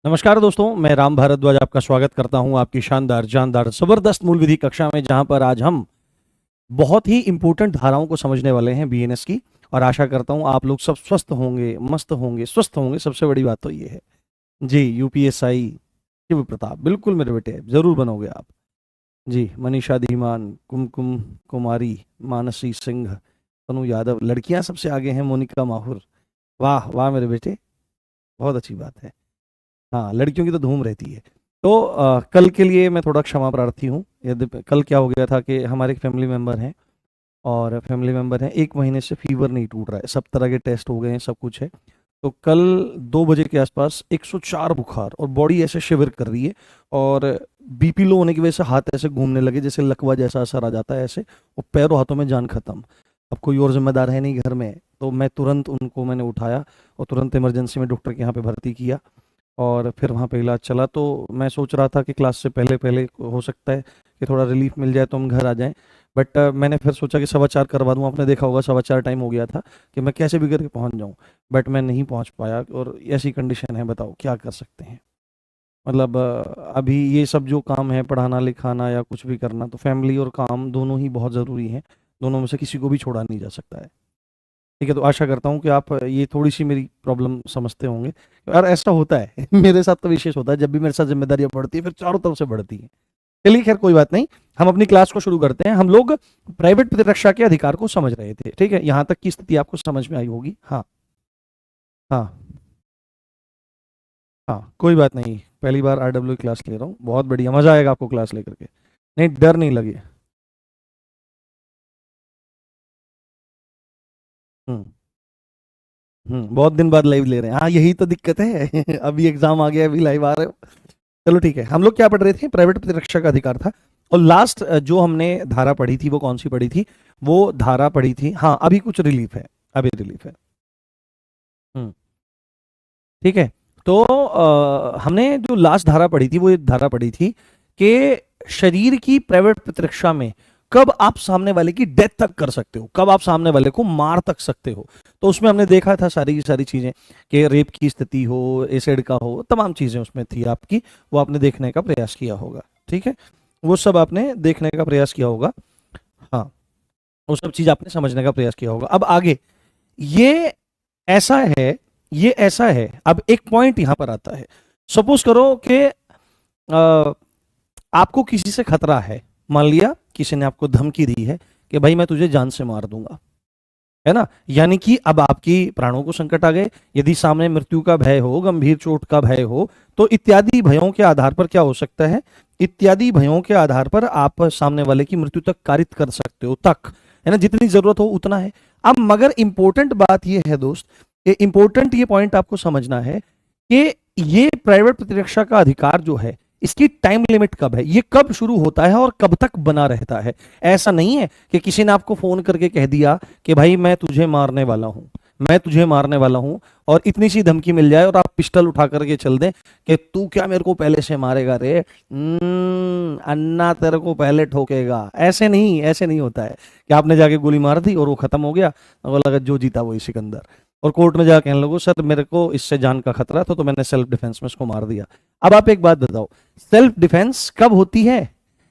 नमस्कार दोस्तों, मैं राम भारद्वाज आपका स्वागत करता हूं आपकी शानदार जानदार जबरदस्त मूल विधि कक्षा में, जहां पर आज हम बहुत ही इंपॉर्टेंट धाराओं को समझने वाले हैं बीएनएस की। और आशा करता हूं आप लोग सब स्वस्थ होंगे, मस्त होंगे, स्वस्थ होंगे। सबसे बड़ी बात तो ये है जी, यूपीएसआई शिव प्रताप, बिल्कुल मेरे बेटे जरूर बनोगे आप जी। मनीषा धीमान, कुमकुम कुमारी, मानसी सिंह, तनु यादव, लड़कियां सबसे आगे हैं, मोनिका माहुर। वाह वाह मेरे बेटे, बहुत अच्छी बात है। हाँ, लड़कियों की तो धूम रहती है। तो कल के लिए मैं थोड़ा क्षमा प्रार्थी हूँ। यदि कल क्या हो गया था कि हमारे एक फैमिली मेम्बर हैं, और फैमिली मेम्बर हैं, 1 महीने से फीवर नहीं टूट रहा है, सब तरह के टेस्ट हो गए हैं, सब कुछ है। तो कल 2 बजे के आसपास 104 बुखार, और बॉडी ऐसे शिविर कर रही है, और बीपी लो होने की वजह से हाथ ऐसे घूमने लगे जैसे लकवा जैसा असर आ जाता है ऐसे, और पैरों हाथों में जान खत्म। अब कोई और जिम्मेदार है नहीं घर में, तो मैं तुरंत उनको मैंने उठाया और तुरंत इमरजेंसी में डॉक्टर के यहाँ पे भर्ती किया, और फिर वहाँ पे इलाज चला। तो मैं सोच रहा था कि क्लास से पहले पहले हो सकता है कि थोड़ा रिलीफ मिल जाए तो हम घर आ जाएं, बट मैंने फिर सोचा कि 4:15 करवा दूं। आपने देखा होगा 4:15 टाइम हो गया था कि मैं कैसे भी करके पहुंच जाऊं, बट मैं नहीं पहुंच पाया, और ऐसी कंडीशन है, बताओ क्या कर सकते हैं। मतलब अभी ये सब जो काम है, पढ़ाना लिखाना या कुछ भी करना, तो फैमिली और काम दोनों ही बहुत ज़रूरी हैं। दोनों में से किसी को भी छोड़ा नहीं जा सकता है। ठीक है, तो आशा करता हूँ कि आप ये थोड़ी सी मेरी प्रॉब्लम समझते होंगे। और ऐसा होता है मेरे साथ तो विशेष होता है, जब भी मेरे साथ जिम्मेदारियां बढ़ती है फिर चारों तरफ से बढ़ती हैं। चलिए खैर, कोई बात नहीं, हम अपनी क्लास को शुरू करते हैं। हम लोग प्राइवेट प्रतिरक्षा के अधिकार को समझ रहे थे, ठीक है, यहाँ तक की स्थिति आपको समझ में आई होगी। हाँ हाँ हाँ, कोई बात नहीं, पहली बार आरडब्ल्यू क्लास ले रहा हूँ, बहुत बढ़िया, मजा आएगा आपको क्लास लेकर के। नहीं, डर नहीं लगे। हम्म बहुत दिन बाद लाइव ले रहे हैं, हाँ यही तो दिक्कत है अभी एग्जाम आ गया, अभी लाइव आ रहे हो। चलो ठीक है, हम लोग क्या पढ़ रहे थे, प्राइवेट प्रतिरक्षा का अधिकार था। और लास्ट जो हमने धारा पढ़ी थी वो कौन सी पढ़ी थी, वो धारा पढ़ी थी, हाँ अभी कुछ रिलीफ है, अभी रिलीफ है। हम्म ठीक है। तो हमने जो लास्ट धारा पढ़ी थी वो ये धारा पढ़ी थी कि शरीर की प्राइवेट प्रतिरक्षा में कब आप सामने वाले की डेथ तक कर सकते हो, कब आप सामने वाले को मार तक सकते हो। तो उसमें हमने देखा था सारी की सारी चीजें, कि रेप की स्थिति हो, एसिड का हो, तमाम चीजें उसमें थी आपकी, वो आपने देखने का प्रयास किया होगा। ठीक है, वो सब आपने देखने का प्रयास किया होगा। हाँ, वो सब चीज आपने समझने का प्रयास किया होगा। अब आगे ये ऐसा है, ये ऐसा है। अब एक पॉइंट यहां पर आता है, सपोज करो कि आपको किसी से खतरा है, मान लिया किसी ने आपको धमकी दी है कि भाई मैं तुझे जान से मार दूंगा, है ना, यानी कि अब आपकी प्राणों को संकट आ गए। यदि सामने मृत्यु का भय हो, गंभीर चोट का भय हो, तो इत्यादि भयों के आधार पर क्या हो सकता है, इत्यादि भयों के आधार पर आप सामने वाले की मृत्यु तक कारित कर सकते हो, तक, है ना, जितनी जरूरत हो उतना है। अब मगर इंपॉर्टेंट बात यह है दोस्त, ये इंपॉर्टेंट ये पॉइंट आपको समझना है कि ये प्राइवेट प्रतिरक्षा का अधिकार जो है, इसकी टाइम लिमिट कब है, ये कब शुरू होता है और कब तक बना रहता है। ऐसा नहीं है कि किसी ने आपको फोन करके कह दिया कि भाई मैं तुझे मारने वाला हूं, मैं तुझे मारने वाला हूं, और इतनी सी धमकी मिल जाए और आप पिस्टल उठा करके चल दें कि तू क्या मेरे को पहले से मारेगा रे, अन्ना तेरे को पहले ठोकेगा। ऐसे नहीं, ऐसे नहीं होता है कि आपने जाके गोली मार दी और वो खत्म हो गया, और लगा जो जीता वही सिकंदर, और कोर्ट में जाकर कहने लगो सर मेरे को इससे जान का खतरा था तो मैंने सेल्फ डिफेंस में इसको मार दिया। अब आप एक बात बताओ, सेल्फ डिफेंस कब होती है,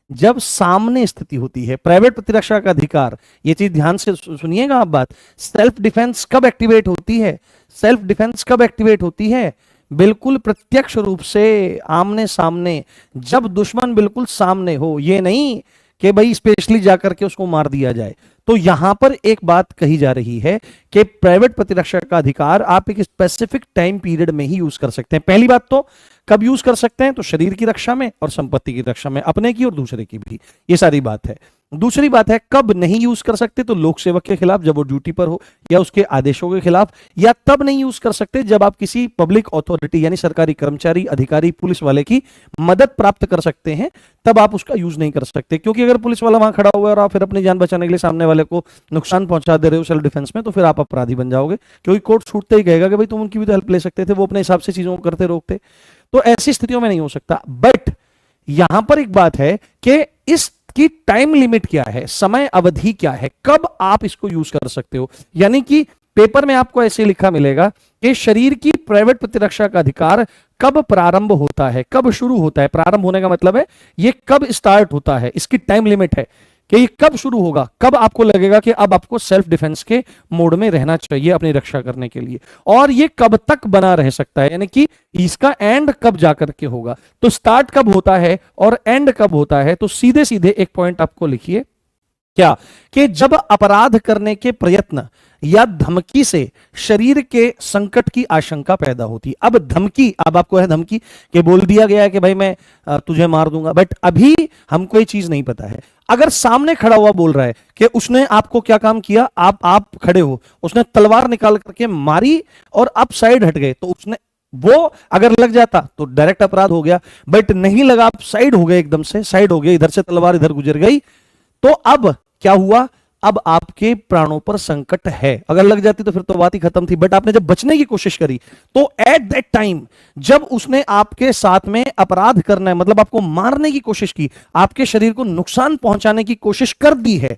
जब सामने स्थिति होती है। प्राइवेट प्रतिरक्षा का अधिकार, ये चीज ध्यान से सुनिएगा आप बात, सेल्फ डिफेंस कब एक्टिवेट होती है, सेल्फ डिफेंस कब एक्टिवेट होती है, बिल्कुल प्रत्यक्ष रूप से, आमने सामने, जब दुश्मन बिल्कुल सामने हो। ये नहीं कि भाई स्पेशली जाकर के उसको मार दिया जाए। तो यहां पर एक बात कही जा रही है कि प्राइवेट प्रतिरक्षा का अधिकार आप एक स्पेसिफिक टाइम पीरियड में ही यूज कर सकते हैं। पहली बात तो कब यूज कर सकते हैं, तो शरीर की रक्षा में और संपत्ति की रक्षा में, अपने की और दूसरे की भी, ये सारी बात है। दूसरी बात है कब नहीं यूज कर सकते, तो लोक सेवक के खिलाफ जब वो ड्यूटी पर हो, या उसके आदेशों के खिलाफ, या तब नहीं यूज कर सकते जब आप किसी पब्लिक अथॉरिटी यानी सरकारी कर्मचारी, अधिकारी, पुलिस वाले की मदद प्राप्त कर सकते हैं, तब आप उसका यूज नहीं कर सकते। क्योंकि अगर पुलिस वाला वहां खड़ा हुआ है और आप फिर अपनी जान बचाने के लिए सामने वाले को नुकसान पहुंचा दे रहे हो सेल्फ डिफेंस में, तो फिर आप अपराधी बन जाओगे, क्योंकि कोर्ट छूटते ही कहेगा कि भाई तुम उनकी भी तो हेल्प ले सकते थे, वो अपने हिसाब से चीजों को करते रोकते। तो ऐसी स्थितियों में नहीं हो सकता। बट यहां पर एक बात है कि इस इसकी टाइम लिमिट क्या है, समय अवधि क्या है, कब आप इसको यूज कर सकते हो। यानी कि पेपर में आपको ऐसे लिखा मिलेगा कि शरीर की प्राइवेट प्रतिरक्षा का अधिकार कब प्रारंभ होता है, कब शुरू होता है। प्रारंभ होने का मतलब है ये कब स्टार्ट होता है, इसकी टाइम लिमिट है कि ये कब शुरू होगा, कब आपको लगेगा कि अब आपको सेल्फ डिफेंस के मोड में रहना चाहिए अपनी रक्षा करने के लिए, और ये कब तक बना रह सकता है, यानी कि इसका एंड कब जाकर के होगा। तो स्टार्ट कब होता है और एंड कब होता है, तो सीधे सीधे एक पॉइंट आपको लिखिए क्या, कि जब अपराध करने के प्रयत्न या धमकी से शरीर के संकट की आशंका पैदा होती। अब धमकी, अब आपको है धमकी कि बोल दिया गया है कि भाई मैं तुझे मार दूंगा, बट अभी हमको ये चीज नहीं पता है। अगर सामने खड़ा हुआ बोल रहा है कि उसने आपको क्या काम किया, आप खड़े हो, उसने तलवार निकाल करके मारी और आप साइड हट गए, तो उसने वो अगर लग जाता तो डायरेक्ट अपराध हो गया, बट नहीं लगा, आप साइड हो गए, एकदम से साइड हो गए, इधर से तलवार इधर गुजर गई, तो अब क्या हुआ, अब आपके प्राणों पर संकट है। अगर लग जाती तो फिर तो बात ही खत्म थी, बट आपने जब बचने की कोशिश करी, तो एट दैट टाइम जब उसने आपके साथ में अपराध करना है, मतलब आपको मारने की कोशिश की, आपके शरीर को नुकसान पहुंचाने की कोशिश कर दी है,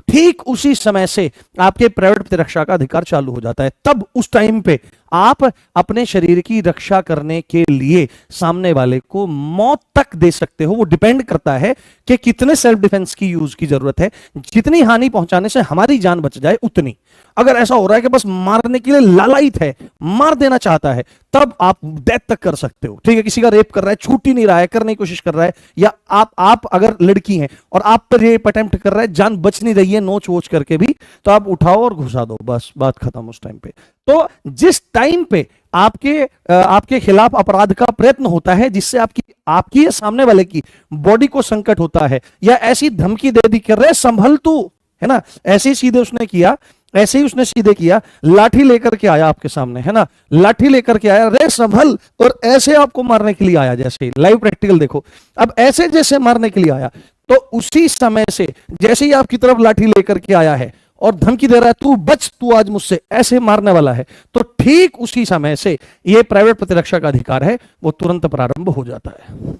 ठीक उसी समय से आपके प्राइवेट प्रतिरक्षा का अधिकार चालू हो जाता है। तब उस टाइम पे आप अपने शरीर की रक्षा करने के लिए सामने वाले को मौत तक दे सकते हो। वो डिपेंड करता है कि कितने सेल्फ डिफेंस की यूज की जरूरत है, जितनी हानि पहुंचाने से हमारी जान बच जाए उतनी। अगर ऐसा हो रहा है कि बस मारने के लिए लालायित है, मार देना चाहता है, तब आप डेथ तक कर सकते हो। ठीक है, किसी का रेप कर रहा है, छूट ही नहीं रहा है, करने की कोशिश कर रहा है, या आप अगर लड़की हैं और आप पर रेप अटेम्प्ट कर रहा है, जान बच नहीं रही है नोच वोच करके भी, तो आप उठाओ और घुसा दो, बस बात खत्म उस टाइम पे। तो जिस टाइम पे आपके खिलाफ अपराध का प्रयत्न होता है, जिससे आपकी सामने वाले की बॉडी को संकट होता है, या ऐसी धमकी दे दी कर रहे संभल तू, है ना, ऐसे ही सीधे उसने किया, ऐसे ही उसने सीधे किया, लाठी लेकर के आया आपके सामने, है ना, लाठी लेकर के आया, रे संभल, और ऐसे आपको मारने के लिए आया, जैसे लाइव प्रैक्टिकल देखो। अब ऐसे जैसे मारने के लिए आया, तो उसी समय से जैसे ही आपकी तरफ लाठी लेकर के आया है और धमकी दे रहा है तू बच, तू आज मुझसे, ऐसे मारने वाला है, तो ठीक उसी समय से ये प्राइवेट प्रतिरक्षा का अधिकार है, वो तुरंत प्रारंभ हो जाता है।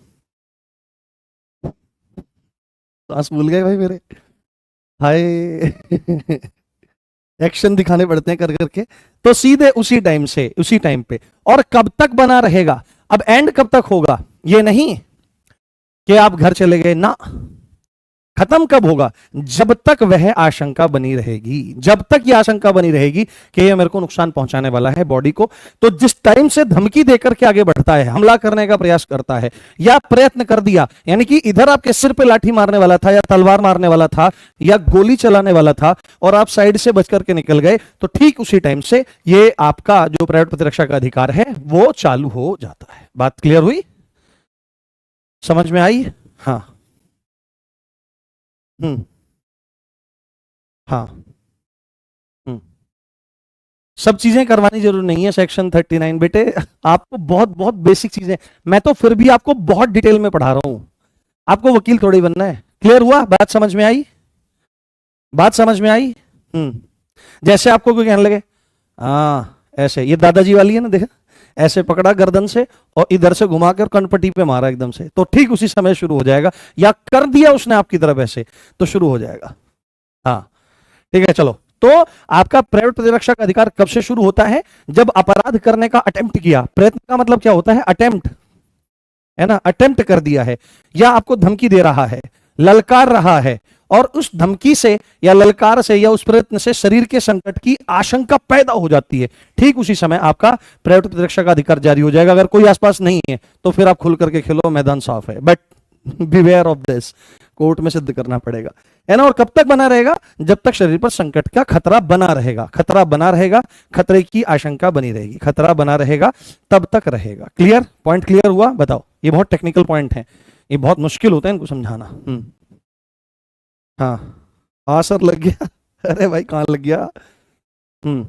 सांस भूल गए भाई मेरे, हाय एक्शन दिखाने पड़ते हैं कर करके। तो सीधे उसी टाइम से, उसी टाइम पे, और कब तक बना रहेगा, अब एंड कब तक होगा, ये नहीं कि आप घर चले गए ना, खत्म कब होगा, जब तक वह आशंका बनी रहेगी, जब तक यह आशंका बनी रहेगी कि यह मेरे को नुकसान पहुंचाने वाला है बॉडी को। तो जिस टाइम से धमकी देकर के आगे बढ़ता है, हमला करने का प्रयास करता है, या प्रयत्न कर दिया, यानी कि इधर आपके सिर पे लाठी मारने वाला था, या तलवार मारने वाला था, या गोली चलाने वाला था, और आप साइड से बच करके निकल गए, तो ठीक उसी टाइम से ये आपका जो प्राइवेट प्रतिरक्षा का अधिकार है वो चालू हो जाता है। बात क्लियर हुई, समझ में आई? हाँ, हाँ, सब चीजें करवानी जरूरी नहीं है सेक्शन 39 बेटे, आपको बहुत बहुत बेसिक चीजें, मैं तो फिर भी आपको बहुत डिटेल में पढ़ा रहा हूं, आपको वकील थोड़ी बनना है। क्लियर हुआ, बात समझ में आई, बात समझ में आई? जैसे आपको कोई कहने लगे ऐसे, ये दादाजी वाली है ना, देखा, ऐसे पकड़ा गर्दन से और इधर से घुमा कर कनपट्टी पे मारा एकदम से, तो ठीक उसी समय शुरू हो जाएगा, या कर दिया उसने आपकी तरफ ऐसे, तो शुरू हो जाएगा। हाँ ठीक है, चलो। तो आपका प्राइवेट प्रतिरक्षा का अधिकार कब से शुरू होता है, जब अपराध करने का अटेम्प्ट किया। प्रयत्न का मतलब क्या होता है, अटेम्प्ट, है ना, अटेम्प्ट कर दिया है, या आपको धमकी दे रहा है, ललकार रहा है, और उस धमकी से या ललकार से या उस प्रयत्न से शरीर के संकट की आशंका पैदा हो जाती है, ठीक उसी समय आपका प्राइवेट प्रतिरक्षा का अधिकार जारी हो जाएगा। अगर कोई आसपास नहीं है तो फिर आप खुल करके खेलो, मैदान साफ है, but beware of this, court में सिद्ध करना पड़ेगा, है ना। और कब तक बना रहेगा, जब तक शरीर पर संकट का खतरा बना रहेगा, खतरा बना रहेगा, खतरे की आशंका बनी रहेगी, खतरा बना रहेगा, तब तक रहेगा। क्लियर, पॉइंट क्लियर हुआ? बताओ, ये बहुत टेक्निकल पॉइंट है, ये बहुत मुश्किल होता है इनको समझाना। हाँ सर लग गया अरे भाई कहाँ लग गया? हम्म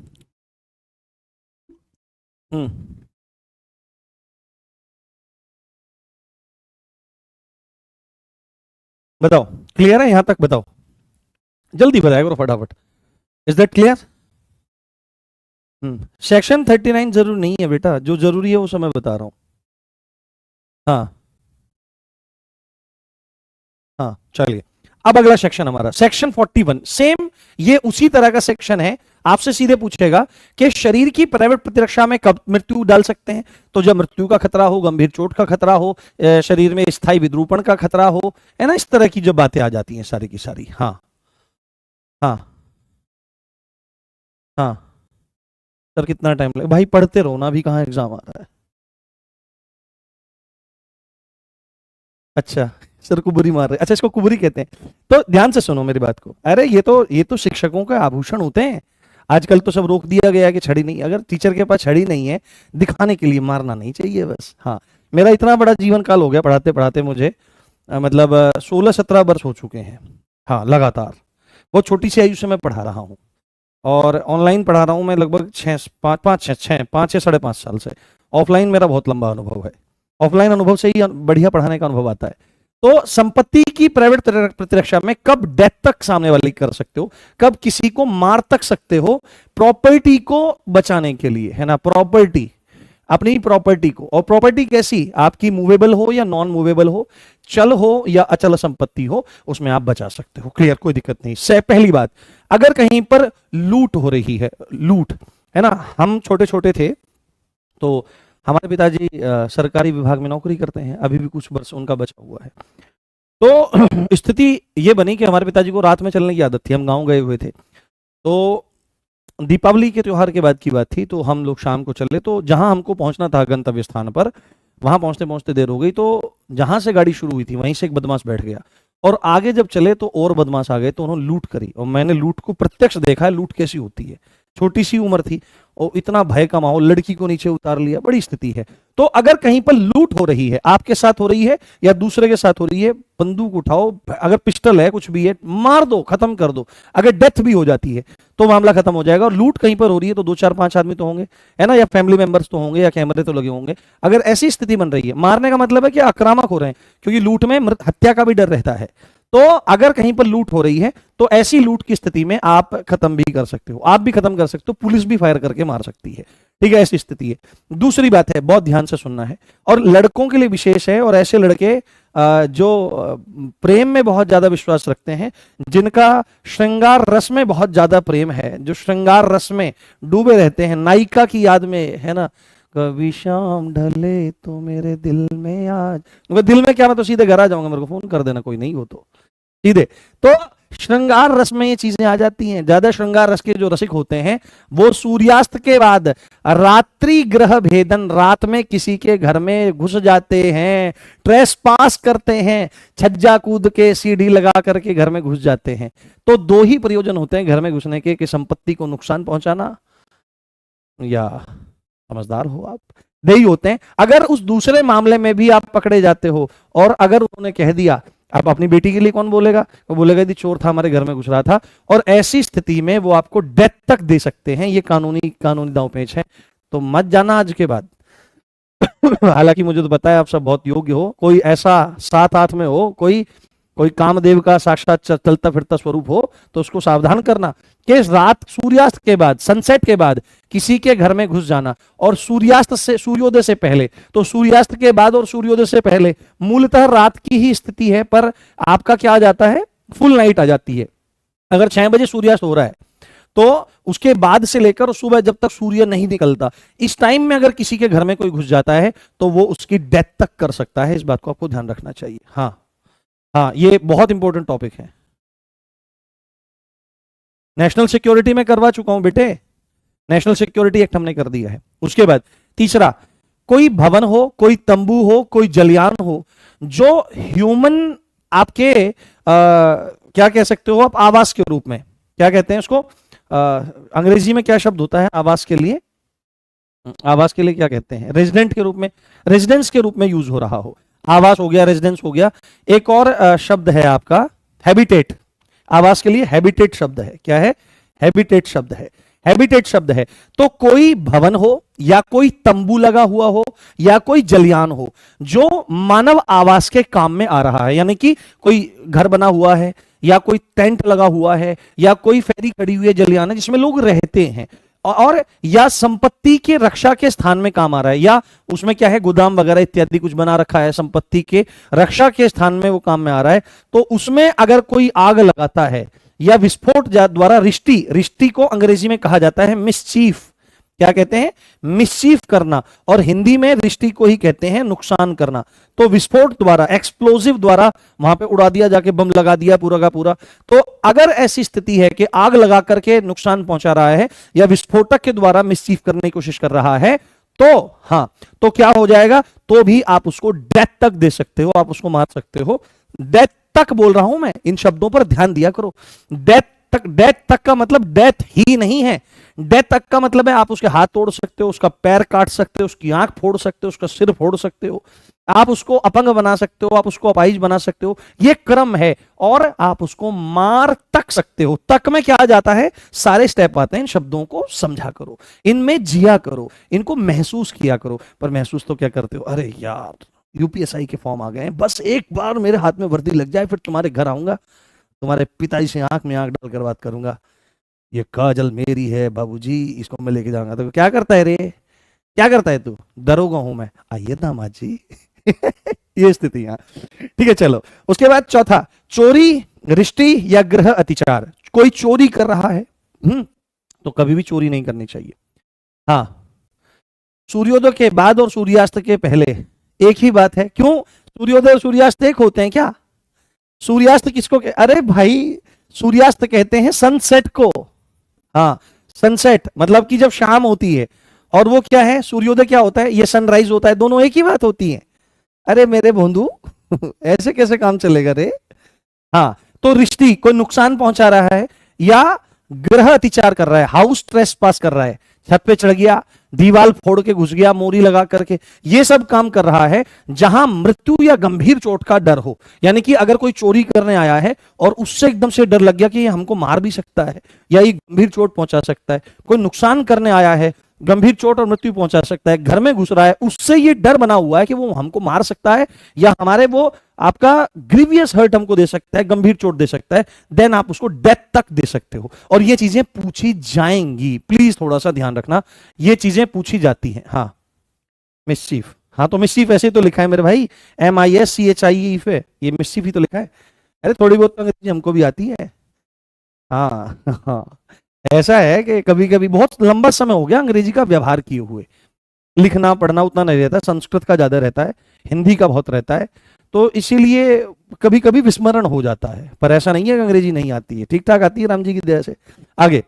हम्म बताओ, क्लियर है यहां तक? बताओ, जल्दी बताया करो फटाफट। Is that clear? सेक्शन 39 जरूरी नहीं है बेटा, जो जरूरी है वो समय बता रहा हूं। हाँ हाँ चलिए, अब अगला सेक्शन हमारा सेक्शन 41, सेम ये उसी तरह का सेक्शन है। आपसे सीधे पूछेगा कि शरीर की प्राइवेट प्रतिरक्षा में कब मृत्यु डाल सकते हैं, तो जब मृत्यु का खतरा हो, गंभीर चोट का खतरा हो, शरीर में स्थायी विद्रूपण का खतरा हो, है ना, इस तरह की जो बातें आ जाती हैं सारी की सारी। हाँ हाँ हाँ सर कितना टाइम लगे, भाई पढ़ते रहो ना, अभी कहाँ एग्जाम आ रहा है। अच्छा सर कुबुरी मार रहे, अच्छा इसको कुबुरी कहते हैं। तो ध्यान से सुनो मेरी बात को, अरे ये तो शिक्षकों का आभूषण होते हैं। आजकल तो सब रोक दिया गया है कि छड़ी नहीं, अगर टीचर के पास छड़ी नहीं है दिखाने के लिए मारना नहीं चाहिए बस। हाँ मेरा इतना बड़ा जीवन काल हो गया पढ़ाते पढ़ाते, मुझे मतलब 16-17 वर्ष हो चुके हैं। हाँ लगातार बहुत छोटी सी आयु से मैं पढ़ा रहा हूँ, और ऑनलाइन पढ़ा रहा हूँ मैं लगभग 5-6 साढ़े 5 साल से। ऑफलाइन मेरा बहुत लंबा अनुभव है, ऑफलाइन अनुभव से ही बढ़िया पढ़ाने का अनुभव आता है। तो संपत्ति की प्राइवेट प्रतिरक्षा में कब डेथ तक सामने वाली कर सकते हो, कब किसी को मार तक सकते हो, प्रॉपर्टी को बचाने के लिए, है ना, प्रॉपर्टी, अपनी प्रॉपर्टी को। और प्रॉपर्टी कैसी, आपकी मूवेबल हो या नॉन मूवेबल हो, चल हो या अचल संपत्ति हो, उसमें आप बचा सकते हो। क्लियर, कोई दिक्कत नहीं। से पहली बात, अगर कहीं पर लूट हो रही है, लूट, है ना, हम छोटे छोटे थे तो हमारे पिताजी सरकारी विभाग में नौकरी करते हैं, अभी भी कुछ वर्ष उनका बचा हुआ है। तो स्थिति ये बनी कि हमारे पिताजी को रात में चलने की आदत थी, हम गांव गए हुए थे, तो दीपावली के त्योहार के बाद की बात थी, तो हम लोग शाम को चले, तो जहां हमको पहुंचना था गंतव्य स्थान पर, वहां पहुंचते पहुंचते देर हो गई, तो जहां से गाड़ी शुरू हुई थी वहीं से एक बदमाश बैठ गया, और आगे जब चले तो और बदमाश आ गए, तो उन्होंने लूट करी, और मैंने लूट को प्रत्यक्ष देखा है, लूट कैसी होती है। छोटी सी उम्र थी और इतना भय का माहौल, लड़की को नीचे उतार लिया, बड़ी स्थिति है। तो अगर कहीं पर लूट हो रही है, आपके साथ हो रही है या दूसरे के साथ हो रही है, बंदूक उठाओ, अगर पिस्टल है, कुछ भी है, मार दो, खत्म कर दो। अगर डेथ भी हो जाती है तो मामला खत्म हो जाएगा। और लूट कहीं पर हो रही है तो 2-4-5 आदमी तो होंगे, है ना, या फैमिली मेंबर्स तो होंगे, या कैमरे तो लगे होंगे। अगर ऐसी स्थिति बन रही है, मारने का मतलब है कि आक्रामक हो रहे हैं, क्योंकि लूट में हत्या का भी डर रहता है। तो अगर कहीं पर लूट हो रही है तो ऐसी लूट की स्थिति में आप खत्म भी कर सकते हो, आप भी खत्म कर सकते हो, पुलिस भी फायर करके मार सकती है। ठीक है, ऐसी स्थिति है। दूसरी बात है, बहुत ध्यान से सुनना है, और लड़कों के लिए विशेष है, और ऐसे लड़के जो प्रेम में बहुत ज्यादा विश्वास रखते हैं, जिनका श्रृंगार रस में बहुत ज्यादा प्रेम है, जो श्रृंगार रस में डूबे रहते हैं, नायिका की याद में, है ना, कभी शाम ढले तो मेरे दिल में आज, दिल में क्या, मैं तो सीधे घर आ जाऊंगा, मेरे को फोन कर देना, कोई नहीं हो तो सीधे। तो श्रृंगार रस में ये चीजें आ जाती हैं। ज्यादा श्रृंगार रस के जो रसिक होते हैं वो सूर्यास्त के बाद रात्रि ग्रह भेदन, रात में किसी के घर में घुस जाते हैं, ट्रेस पास करते हैं, छज्जा कूद के, सीढ़ी लगा करके घर में घुस जाते हैं। तो दो ही प्रयोजन होते हैं घर में घुसने के, कि संपत्ति को नुकसान पहुंचाना, या समझदार हो आप, नहीं होते हैं। अगर उस दूसरे मामले में भी आप पकड़े जाते हो, और अगर उन्होंने कह दिया, आप अपनी बेटी के लिए कौन बोलेगा, वो बोलेगा यदि चोर था हमारे घर में घुस रहा था, और ऐसी स्थिति में वो आपको डेथ तक दे सकते हैं। ये कानूनी दांवपेच है, तो मत जाना आज के बाद। हालांकि मुझे तो पता है आप सब बहुत योग्य हो, कोई ऐसा साथ हाथ में हो, कोई कामदेव का साक्षात चलता फिरता स्वरूप हो, तो उसको सावधान करना कि रात सूर्यास्त के बाद, सनसेट के बाद किसी के घर में घुस जाना, और सूर्यास्त से, सूर्योदय से पहले, तो सूर्यास्त के बाद और सूर्योदय से पहले मूलतः रात की ही स्थिति है, पर आपका क्या आ जाता है, फुल नाइट आ जाती है। अगर 6 बजे सूर्यास्त हो रहा है तो उसके बाद से लेकर सुबह जब तक सूर्य नहीं निकलता, इस टाइम में अगर किसी के घर में कोई घुस जाता है तो वो उसकी डेथ तक कर सकता है। इस बात को आपको ध्यान रखना चाहिए। हाँ, ये बहुत इंपॉर्टेंट टॉपिक है। नेशनल सिक्योरिटी में करवा चुका हूं बेटे, नेशनल सिक्योरिटी एक्ट हमने कर दिया है। उसके बाद तीसरा, कोई भवन हो, कोई तंबू हो, कोई जलयान हो, जो ह्यूमन आपके क्या कह सकते हो आप, आवास के रूप में, क्या कहते हैं उसको, अंग्रेजी में क्या शब्द होता है आवास के लिए, आवास के लिए क्या कहते हैं, रेजिडेंट के रूप में, रेजिडेंस के रूप में यूज हो रहा हो। आवास हो गया, रेजिडेंस हो गया। एक और शब्द है आपका हैबिटेट, आवास के लिए हैबिटेट शब्द है। क्या है, हैबिटेट शब्द है, हैबिटेट शब्द है। तो कोई भवन हो, या कोई तंबू लगा हुआ हो, या कोई जलयान हो, जो मानव आवास के काम में आ रहा है, यानी कि कोई घर बना हुआ है, या कोई टेंट लगा हुआ है, या कोई फेरी खड़ी हुई है, जलयान है जिसमें लोग रहते हैं, और या संपत्ति के रक्षा के स्थान में काम आ रहा है, या उसमें क्या है गोदाम वगैरह इत्यादि कुछ बना रखा है, संपत्ति के रक्षा के स्थान में वो काम में आ रहा है, तो उसमें अगर कोई आग लगाता है या विस्फोट द्वारा रिष्टि को अंग्रेजी में कहा जाता है मिसचीफ। क्या कहते हैं? मिसचीफ करना, और हिंदी में रिष्टि को ही कहते हैं नुकसान करना। तो विस्फोट द्वारा, एक्सप्लोजिव द्वारा वहां पे उड़ा दिया, जाके बम लगा दिया पूरा का पूरा। तो अगर ऐसी स्थिति है कि आग लगा करके नुकसान पहुंचा रहा है या विस्फोटक के द्वारा मिसचीफ करने की कोशिश कर रहा है, तो हाँ, तो क्या हो जाएगा? तो भी आप उसको डेथ तक दे सकते हो, आप उसको मार सकते हो। डेथ तक बोल रहा हूं मैं, इन शब्दों पर ध्यान दिया करो। डेथ तक, डेथ तक का मतलब डेथ ही नहीं है। डेथ तक का मतलब है आप उसके हाथ तोड़ सकते हो, उसका पैर काट सकते हो, उसकी आंख फोड़ सकते हो, उसका सिर फोड़ सकते हो, आप उसको अपंग बना सकते हो, आप उसको अपाहिज बना सकते हो। ये क्रम है, और आप उसको मार तक सकते हो। तक में क्या आ जाता है? सारे स्टेप आते हैं। इन शब्दों को समझा करो, इनमें जिया करो, इनको महसूस किया करो। पर महसूस तो क्या करते हो? अरे यार, यूपीएसआई के फॉर्म आ गए हैं, बस एक बार मेरे हाथ में वर्दी लग जाए, फिर तुम्हारे घर आऊंगा, तुम्हारे पिताजी से आंख में आंख डालकर बात करूंगा, ये काजल मेरी है बाबूजी, इसको मैं लेके जाऊंगा। तो क्या करता है रे? क्या करता है तू? दरोगा हूं मैं। आइए दामाद जी। ये स्थितियां, ठीक है। चलो, उसके बाद चौथा, चोरी, रिष्टि या गृह अतिचार। कोई चोरी कर रहा है, तो कभी भी चोरी नहीं करनी चाहिए। हाँ, सूर्योदय के बाद और सूर्यास्त के पहले एक ही बात है। क्यों? सूर्योदय और सूर्यास्त एक होते हैं क्या? सूर्यास्त किसको अरे भाई, सूर्यास्त कहते हैं सनसेट को। हाँ, सनसेट मतलब कि जब शाम होती है, और वो क्या है? सूर्योदय क्या होता है? ये सनराइज होता है। दोनों एक ही बात होती है। अरे मेरे बंधु, ऐसे कैसे काम चलेगा रे? हाँ, तो रिश्ती कोई नुकसान पहुंचा रहा है या गृह अतिचार कर रहा है, हाउस ट्रेस पास कर रहा है, छत पे चढ़ गया, दीवार फोड़ के घुस गया, मोरी लगा करके, ये सब काम कर रहा है जहां मृत्यु या गंभीर चोट का डर हो। यानी कि अगर कोई चोरी करने आया है और उससे एकदम से डर लग गया कि ये हमको मार भी सकता है या ये गंभीर चोट पहुंचा सकता है, कोई नुकसान करने आया है, गंभीर चोट और मृत्यु पहुंचा सकता है, घर में घुस रहा है, उससे ये डर बना हुआ है कि वो हमको मार सकता है या हमारे वो आपका ग्रीवियस हर्ट हमको दे सकता है, गंभीर चोट दे सकता है, देन आप उसको डेथ तक दे सकते हो। और ये चीजें पूछी जाएंगी, प्लीज थोड़ा सा ध्यान रखना, ये चीजें पूछी जाती हैं। हाँ, मिस्चीफ, हाँ तो मिस्चीफ ऐसे तो लिखा है मेरे भाई, MISCHIEF है, ये मिस्चीफ ही तो लिखा है। अरे थोड़ी बहुत अंग्रेजी हमको भी आती है। हाँ हाँ, ऐसा है कि कभी कभी बहुत लंबा समय हो गया अंग्रेजी का व्यवहार किए हुए, लिखना पढ़ना उतना नहीं रहता, संस्कृत का ज्यादा रहता है, हिंदी का बहुत रहता है, तो इसीलिए कभी कभी विस्मरण हो जाता है। पर ऐसा नहीं है कि अंग्रेजी नहीं आती है, ठीक ठाक आती है राम जी की दया से। आगे,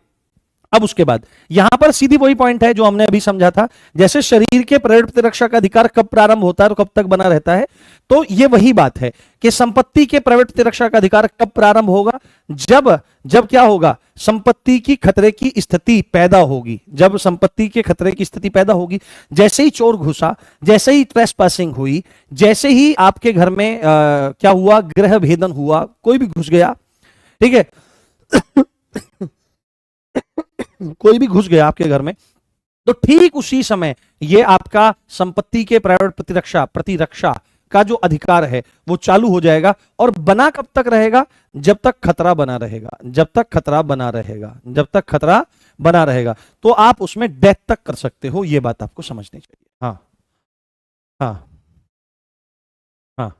अब उसके बाद यहां पर सीधी वही पॉइंट है जो हमने अभी समझा था, जैसे शरीर के प्राण प्रतिरक्षा का अधिकार कब प्रारंभ होता है और कब तक बना रहता है, तो ये वही बात है कि संपत्ति के प्राण प्रतिरक्षा का अधिकार कब प्रारंभ होगा? जब क्या होगा? संपत्ति की खतरे की स्थिति पैदा होगी। जब संपत्ति के खतरे की स्थिति पैदा होगी, जैसे ही चोर घुसा, जैसे ही ट्रेसपासिंग हुई, जैसे ही आपके घर में क्या हुआ? गृह भेदन हुआ, कोई भी घुस गया, ठीक है, कोई भी घुस गया आपके घर में, तो ठीक उसी समय ये आपका संपत्ति के प्राण प्रतिरक्षा का जो अधिकार है वो चालू हो जाएगा। और बना कब तक रहेगा? जब तक खतरा बना रहेगा, जब तक खतरा बना रहेगा, जब तक खतरा बना रहेगा, तो आप उसमें डेथ तक कर सकते हो। ये बात आपको समझनी चाहिए। हाँ हाँ हाँ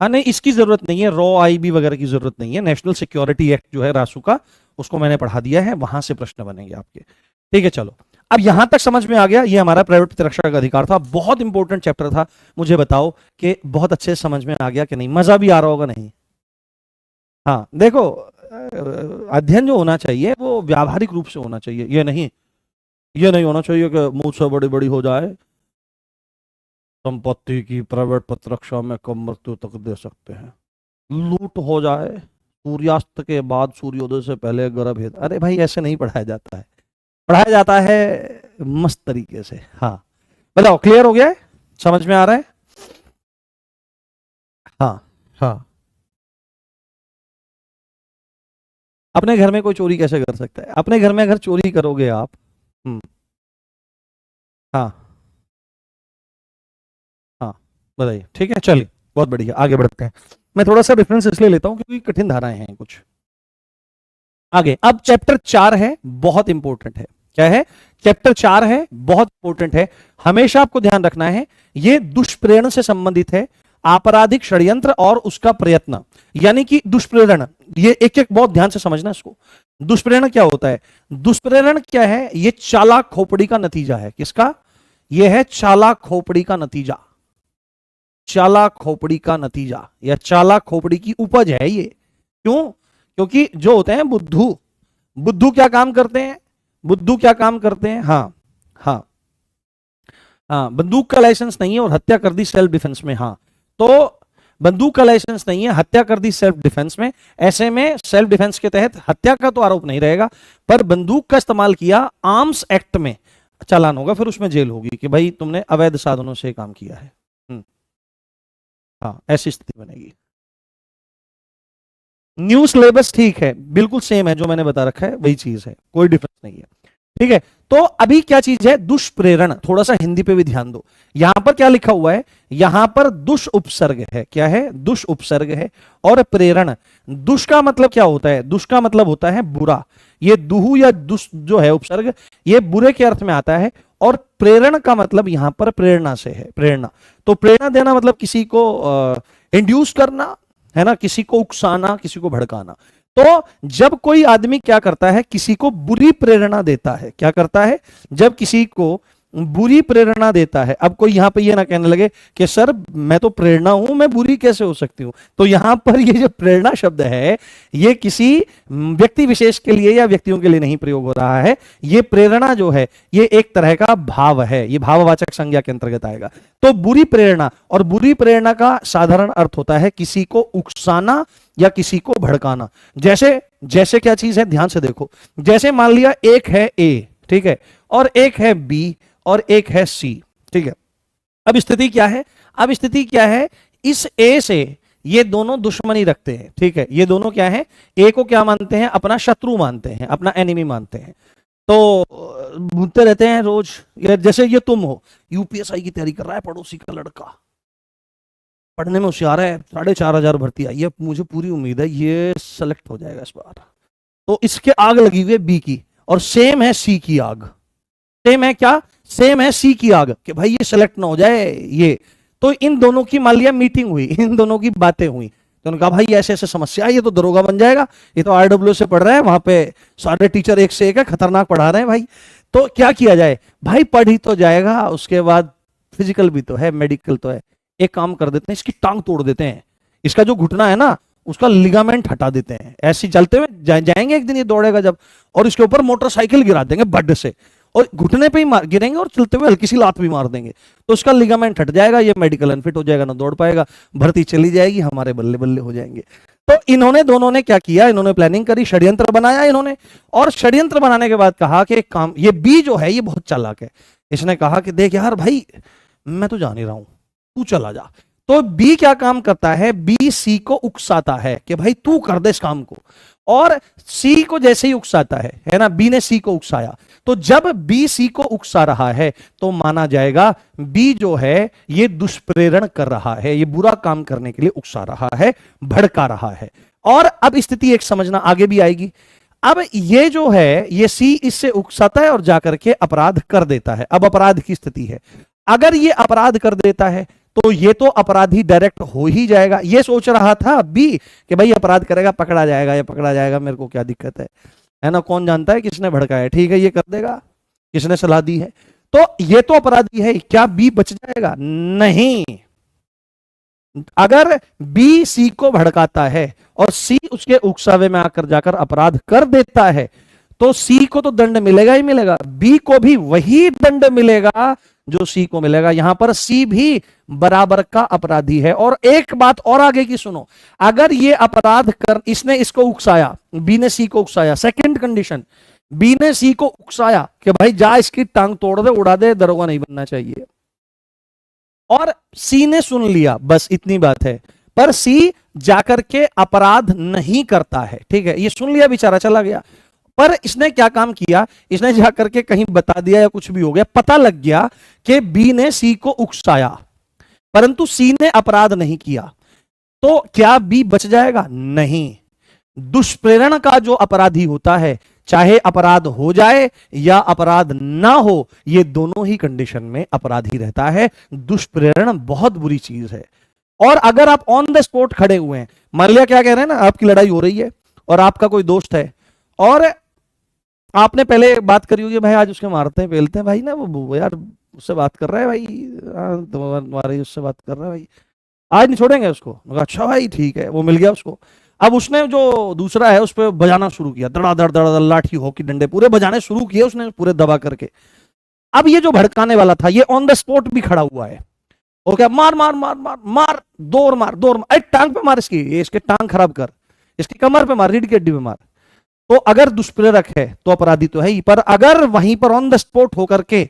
हाँ, नहीं इसकी जरूरत नहीं है, रॉ IB वगैरह की जरूरत नहीं है। नेशनल सिक्योरिटी एक्ट जो है रासू का, उसको मैंने पढ़ा दिया है, वहां से प्रश्न बनेंगे आपके। ठीक है, चलो अब यहां तक समझ में आ गया, ये हमारा प्राइवेट प्रतिरक्षा का अधिकार था, बहुत इंपॉर्टेंट चैप्टर था। मुझे बताओ कि बहुत अच्छे से समझ में आ गया कि नहीं? मजा भी आ रहा होगा नहीं? हाँ देखो, अध्ययन जो होना चाहिए वो व्यावहारिक रूप से होना चाहिए, ये नहीं होना चाहिए कि मुझसे बड़ी बड़ी हो जाए, संपत्ति की प्राइवेट प्रतिरक्षा में कम मृत्यु तक दे सकते हैं, लूट हो जाए, सूर्यास्त के बाद सूर्योदय से पहले गर्भ भेद। अरे भाई ऐसे नहीं पढ़ाया जाता है, पढ़ाया जाता है मस्त तरीके से। हाँ बताओ, क्लियर हो गया है? समझ में आ रहा है? हाँ हाँ, अपने घर में कोई चोरी कैसे कर सकता है? अपने घर में अगर चोरी करोगे आप, हाँ हाँ बताइए, ठीक है, चलिए बहुत बढ़िया, आगे बढ़ते हैं। मैं थोड़ा सा रेफरेंस इसलिए लेता हूं क्योंकि कठिन धाराएं हैं कुछ। आगे अब चैप्टर 4 है, बहुत इंपॉर्टेंट है। क्या है? चैप्टर 4 है, बहुत इंपॉर्टेंट है, हमेशा आपको ध्यान रखना है। ये दुष्प्रेरण से संबंधित है, आपराधिक षड्यंत्र और उसका प्रयत्न, यानी कि दुष्प्रेरण। ये एक एक बहुत ध्यान से समझना इसको। दुष्प्रेरण क्या होता है? दुष्प्रेरण क्या है? ये चालाक खोपड़ी का नतीजा है। किसका? ये है चालाक खोपड़ी का नतीजा, चालाक खोपड़ी का नतीजा या चालाक खोपड़ी की उपज है ये। क्यों? क्योंकि जो होते हैं बुद्धू, बुद्धू क्या काम करते हैं? बुद्धू क्या काम करते हैं? हाँ हाँ हाँ, बंदूक का लाइसेंस नहीं है और हत्या कर दी सेल्फ डिफेंस में। हाँ, तो बंदूक का लाइसेंस नहीं है, हत्या कर दी सेल्फ डिफेंस में, ऐसे में सेल्फ डिफेंस के तहत हत्या का तो आरोप नहीं रहेगा, पर बंदूक का इस्तेमाल किया आर्म्स एक्ट में चालान होगा, फिर उसमें जेल होगी कि भाई तुमने अवैध साधनों से काम किया है। हाँ, ऐसी स्थिति बनेगी। न्यू सिलेबस ठीक है, बिल्कुल सेम है, जो मैंने बता रखा है वही चीज है, कोई डिफरेंस नहीं है। ठीक है, तो अभी क्या चीज है? दुष्प्रेरण। थोड़ा सा हिंदी पे भी ध्यान दो। यहां पर क्या लिखा हुआ है? यहां पर दुष उपसर्ग है। क्या है? दुष उपसर्ग है। और प्रेरण, दुष का मतलब क्या होता है? दुष का मतलब होता है बुरा। ये दुहु या दुष जो है उपसर्ग, ये बुरे के अर्थ में आता है। और प्रेरण का मतलब यहां पर प्रेरणा से है, प्रेरणा। तो प्रेरणा देना मतलब किसी को इंड्यूस करना, है ना, किसी को उकसाना, किसी को भड़काना। तो जब कोई आदमी क्या करता है? किसी को बुरी प्रेरणा देता है। क्या करता है? जब किसी को बुरी प्रेरणा देता है। अब कोई यहां पे ये ना कहने लगे कि सर मैं तो प्रेरणा हूं, मैं बुरी कैसे हो सकती हूं? तो यहां पर ये जो प्रेरणा शब्द है, ये किसी व्यक्ति विशेष के लिए या व्यक्तियों के लिए नहीं प्रयोग हो रहा है। ये प्रेरणा जो है, ये एक तरह का भाव है, ये भाववाचक संज्ञा के अंतर्गत आएगा। तो बुरी प्रेरणा, और बुरी प्रेरणा का साधारण अर्थ होता है किसी को उकसाना या किसी को भड़काना। जैसे जैसे क्या चीज है? ध्यान से देखो। जैसे मान लिया एक है ए, ठीक है, और एक है बी, और एक है सी, ठीक है। अब स्थिति क्या है? अब स्थिति क्या है? इस ए से ये दोनों दुश्मनी रखते हैं, ठीक है। ये दोनों क्या है? ए को क्या मानते हैं? अपना शत्रु मानते हैं, अपना एनिमी मानते हैं। तो भूलते रहते हैं रोज। जैसे ये तुम हो, यूपीएसआई की तैयारी कर रहा है पड़ोसी का लड़का, पढ़ने में होशियार है, 4,500 भर्ती आई है, मुझे पूरी उम्मीद है ये सेलेक्ट हो जाएगा इस बार। तो इसके आग लगी हुई है बी की, और सेम है सी की आग। सेम है क्या? सेम है सी की आग कि भाई ये सेलेक्ट ना हो जाए ये। तो इन दोनों की मान लिया मीटिंग हुई, इन दोनों की बातें हुई, तो उन्होंने कहा भाई ऐसे ऐसे समस्या है, ये तो दरोगा बन जाएगा, ये तो आरडब्ल्यू से पढ़ रहा है, वहां पे सारे टीचर एक से एक है, खतरनाक पढ़ा रहे हैं भाई। तो क्या किया जाए? भाई पढ़ ही तो जाएगा, उसके बाद फिजिकल भी तो है, मेडिकल तो है, एक काम कर देते हैं, इसकी टांग तोड़ देते हैं, इसका जो घुटना है ना उसका लिगामेंट हटा देते हैं। ऐसे चलते हुए जाएंगे एक दिन ये दौड़ेगा जब, और इसके ऊपर मोटरसाइकिल गिरा देंगे बड से, और घुटने पे ही गिरेंगे, और चलते हुए हल्की सी लात भी मार देंगे, तो उसका लिगामेंट हट जाएगा, ये मेडिकल अनफिट हो जाएगा, ना दौड़ पाएगा, भर्ती चली जाएगी, हमारे बल्ले बल्ले हो जाएंगे। तो इन्होंने दोनों ने क्या किया? इन्होंने प्लानिंग करी, षड्यंत्र बनाया इन्होंने, और षड्यंत्र बनाने के बाद कहा कि एक काम, ये बी जो है ये बहुत चालाक है, इसने कहा कि देख यार भाई मैं तो जा नहीं रहा हूं, तू चला जा। तो बी क्या काम करता है? बी सी को उकसाता है कि भाई तू कर दे इस काम को, और सी को जैसे ही उकसाता है ना, बी ने सी को उकसाया, तो जब बी सी को उकसा रहा है तो माना जाएगा बी जो है ये दुष्प्रेरण कर रहा है, ये बुरा काम करने के लिए उकसा रहा है, भड़का रहा है। और अब स्थिति एक समझना आगे भी आएगी। अब ये जो है ये सी इससे उकसाता है और जाकर के अपराध कर देता है। अब अपराध की स्थिति है, अगर ये अपराध कर देता है तो ये तो अपराधी डायरेक्ट हो ही जाएगा। ये सोच रहा था बी कि भाई अपराध करेगा, पकड़ा जाएगा, ये पकड़ा जाएगा, मेरे को क्या दिक्कत है ना, कौन जानता है किसने भड़काया, ठीक है ये कर देगा, किसने सलाह दी है, तो ये तो अपराधी है। क्या बी बच जाएगा? नहीं। अगर बी सी को भड़काता है और सी उसके उकसावे में आकर जाकर अपराध कर देता है, तो सी को तो दंड मिलेगा ही मिलेगा, बी को भी वही दंड मिलेगा जो सी को मिलेगा। यहां पर सी भी बराबर का अपराधी है। और एक बात और आगे की सुनो, अगर ये अपराध कर, इसने इसको उकसाया, बी ने सी को उकसाया, सेकंड कंडीशन, बी ने सी को उकसाया कि भाई जा इसकी टांग तोड़ दे, उड़ा दे, दरोगा नहीं बनना चाहिए, और सी ने सुन लिया, बस इतनी बात है, पर सी जाकर के अपराध नहीं करता है, ठीक है, ये सुन लिया बेचारा चला गया, पर इसने क्या काम किया? इसने जाकर के कहीं बता दिया या कुछ भी हो गया, पता लग गया कि बी ने सी को उकसाया, परंतु सी ने अपराध नहीं किया, तो क्या बी बच जाएगा? नहीं। दुष्प्रेरण का जो अपराधी होता है, चाहे अपराध हो जाए या अपराध ना हो, ये दोनों ही कंडीशन में अपराधी रहता है। दुष्प्रेरण बहुत बुरी चीज है। और अगर आप ऑन द स्पॉट खड़े हुए हैं, मान लिया क्या कह रहे हैं ना, आपकी लड़ाई हो रही है और आपका कोई दोस्त है और आपने पहले बात करी होगी, भाई आज उसके मारते हैं पेलते हैं, भाई ना वो यार उससे बात कर रहा है भाई, तुम्हारी उससे बात कर रहा है भाई, आज नहीं छोड़ेंगे उसको। अच्छा भाई ठीक है, वो मिल गया उसको। अब उसने जो दूसरा है उस पर बजाना शुरू किया, दड़ा दड़ लाठी हॉकी डंडे पूरे बजाने शुरू किए उसने, पूरे दबा करके। अब ये जो भड़काने वाला था ये ऑन द स्पॉट भी खड़ा हुआ है, और क्या मार मार मार मार मार, दौड़ मार दौड़ मार, टांग पे मार इसकी, ये इसके टांग खराब कर, इसकी कमर पे मार, रीढ़ की हड्डी पे मार। तो अगर दुष्प्रेरक है तो अपराधी तो है ही, पर अगर वहीं पर ऑन द स्पॉट होकर के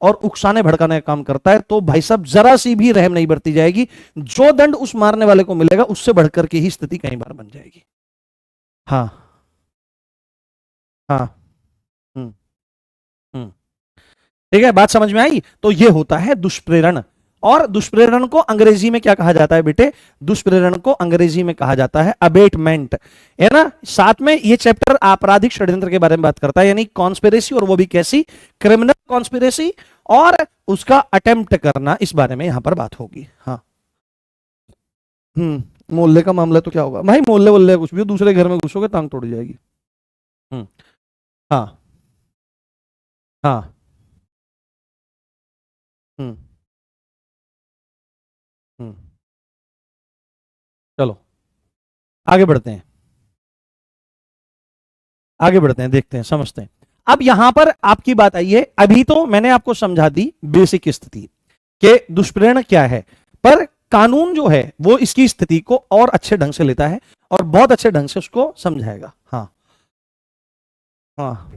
और उकसाने भड़काने का काम करता है तो भाई साहब जरा सी भी रहम नहीं बरती जाएगी। जो दंड उस मारने वाले को मिलेगा उससे बढ़कर के ही स्थिति कई बार बन जाएगी। हाँ हाँ हम्म हम्म ठीक है, बात समझ में आई। तो ये होता है दुष्प्रेरण। और दुष्प्रेरण को अंग्रेजी में क्या कहा जाता है बेटे? दुष्प्रेरण को अंग्रेजी में कहा जाता है अबेटमेंट, है ना। साथ में ये चैप्टर आपराधिक षड्यंत्र के बारे में बात करता है, यानी कॉन्स्पिरेसी, और वो भी कैसी? क्रिमिनल कॉन्स्पिरेसी, और उसका अटेम्प्ट करना, इस बारे में यहां पर बात होगी। हाँ मोहल्ले का मामला तो क्या होगा भाई, मोहल्ले वोल्ले कुछ भी हो, दूसरे घर में घुसोगे टांग तोड़ जाएगी। हम्म हाँ हाँ हम्म हम्म चलो आगे बढ़ते हैं, आगे बढ़ते हैं, देखते हैं, समझते हैं। अब यहां पर आपकी बात आई है, अभी तो मैंने आपको समझा दी बेसिक स्थिति कि दुष्प्रेरण क्या है, पर कानून जो है वो इसकी स्थिति को और अच्छे ढंग से लेता है और बहुत अच्छे ढंग से उसको समझाएगा। हाँ हाँ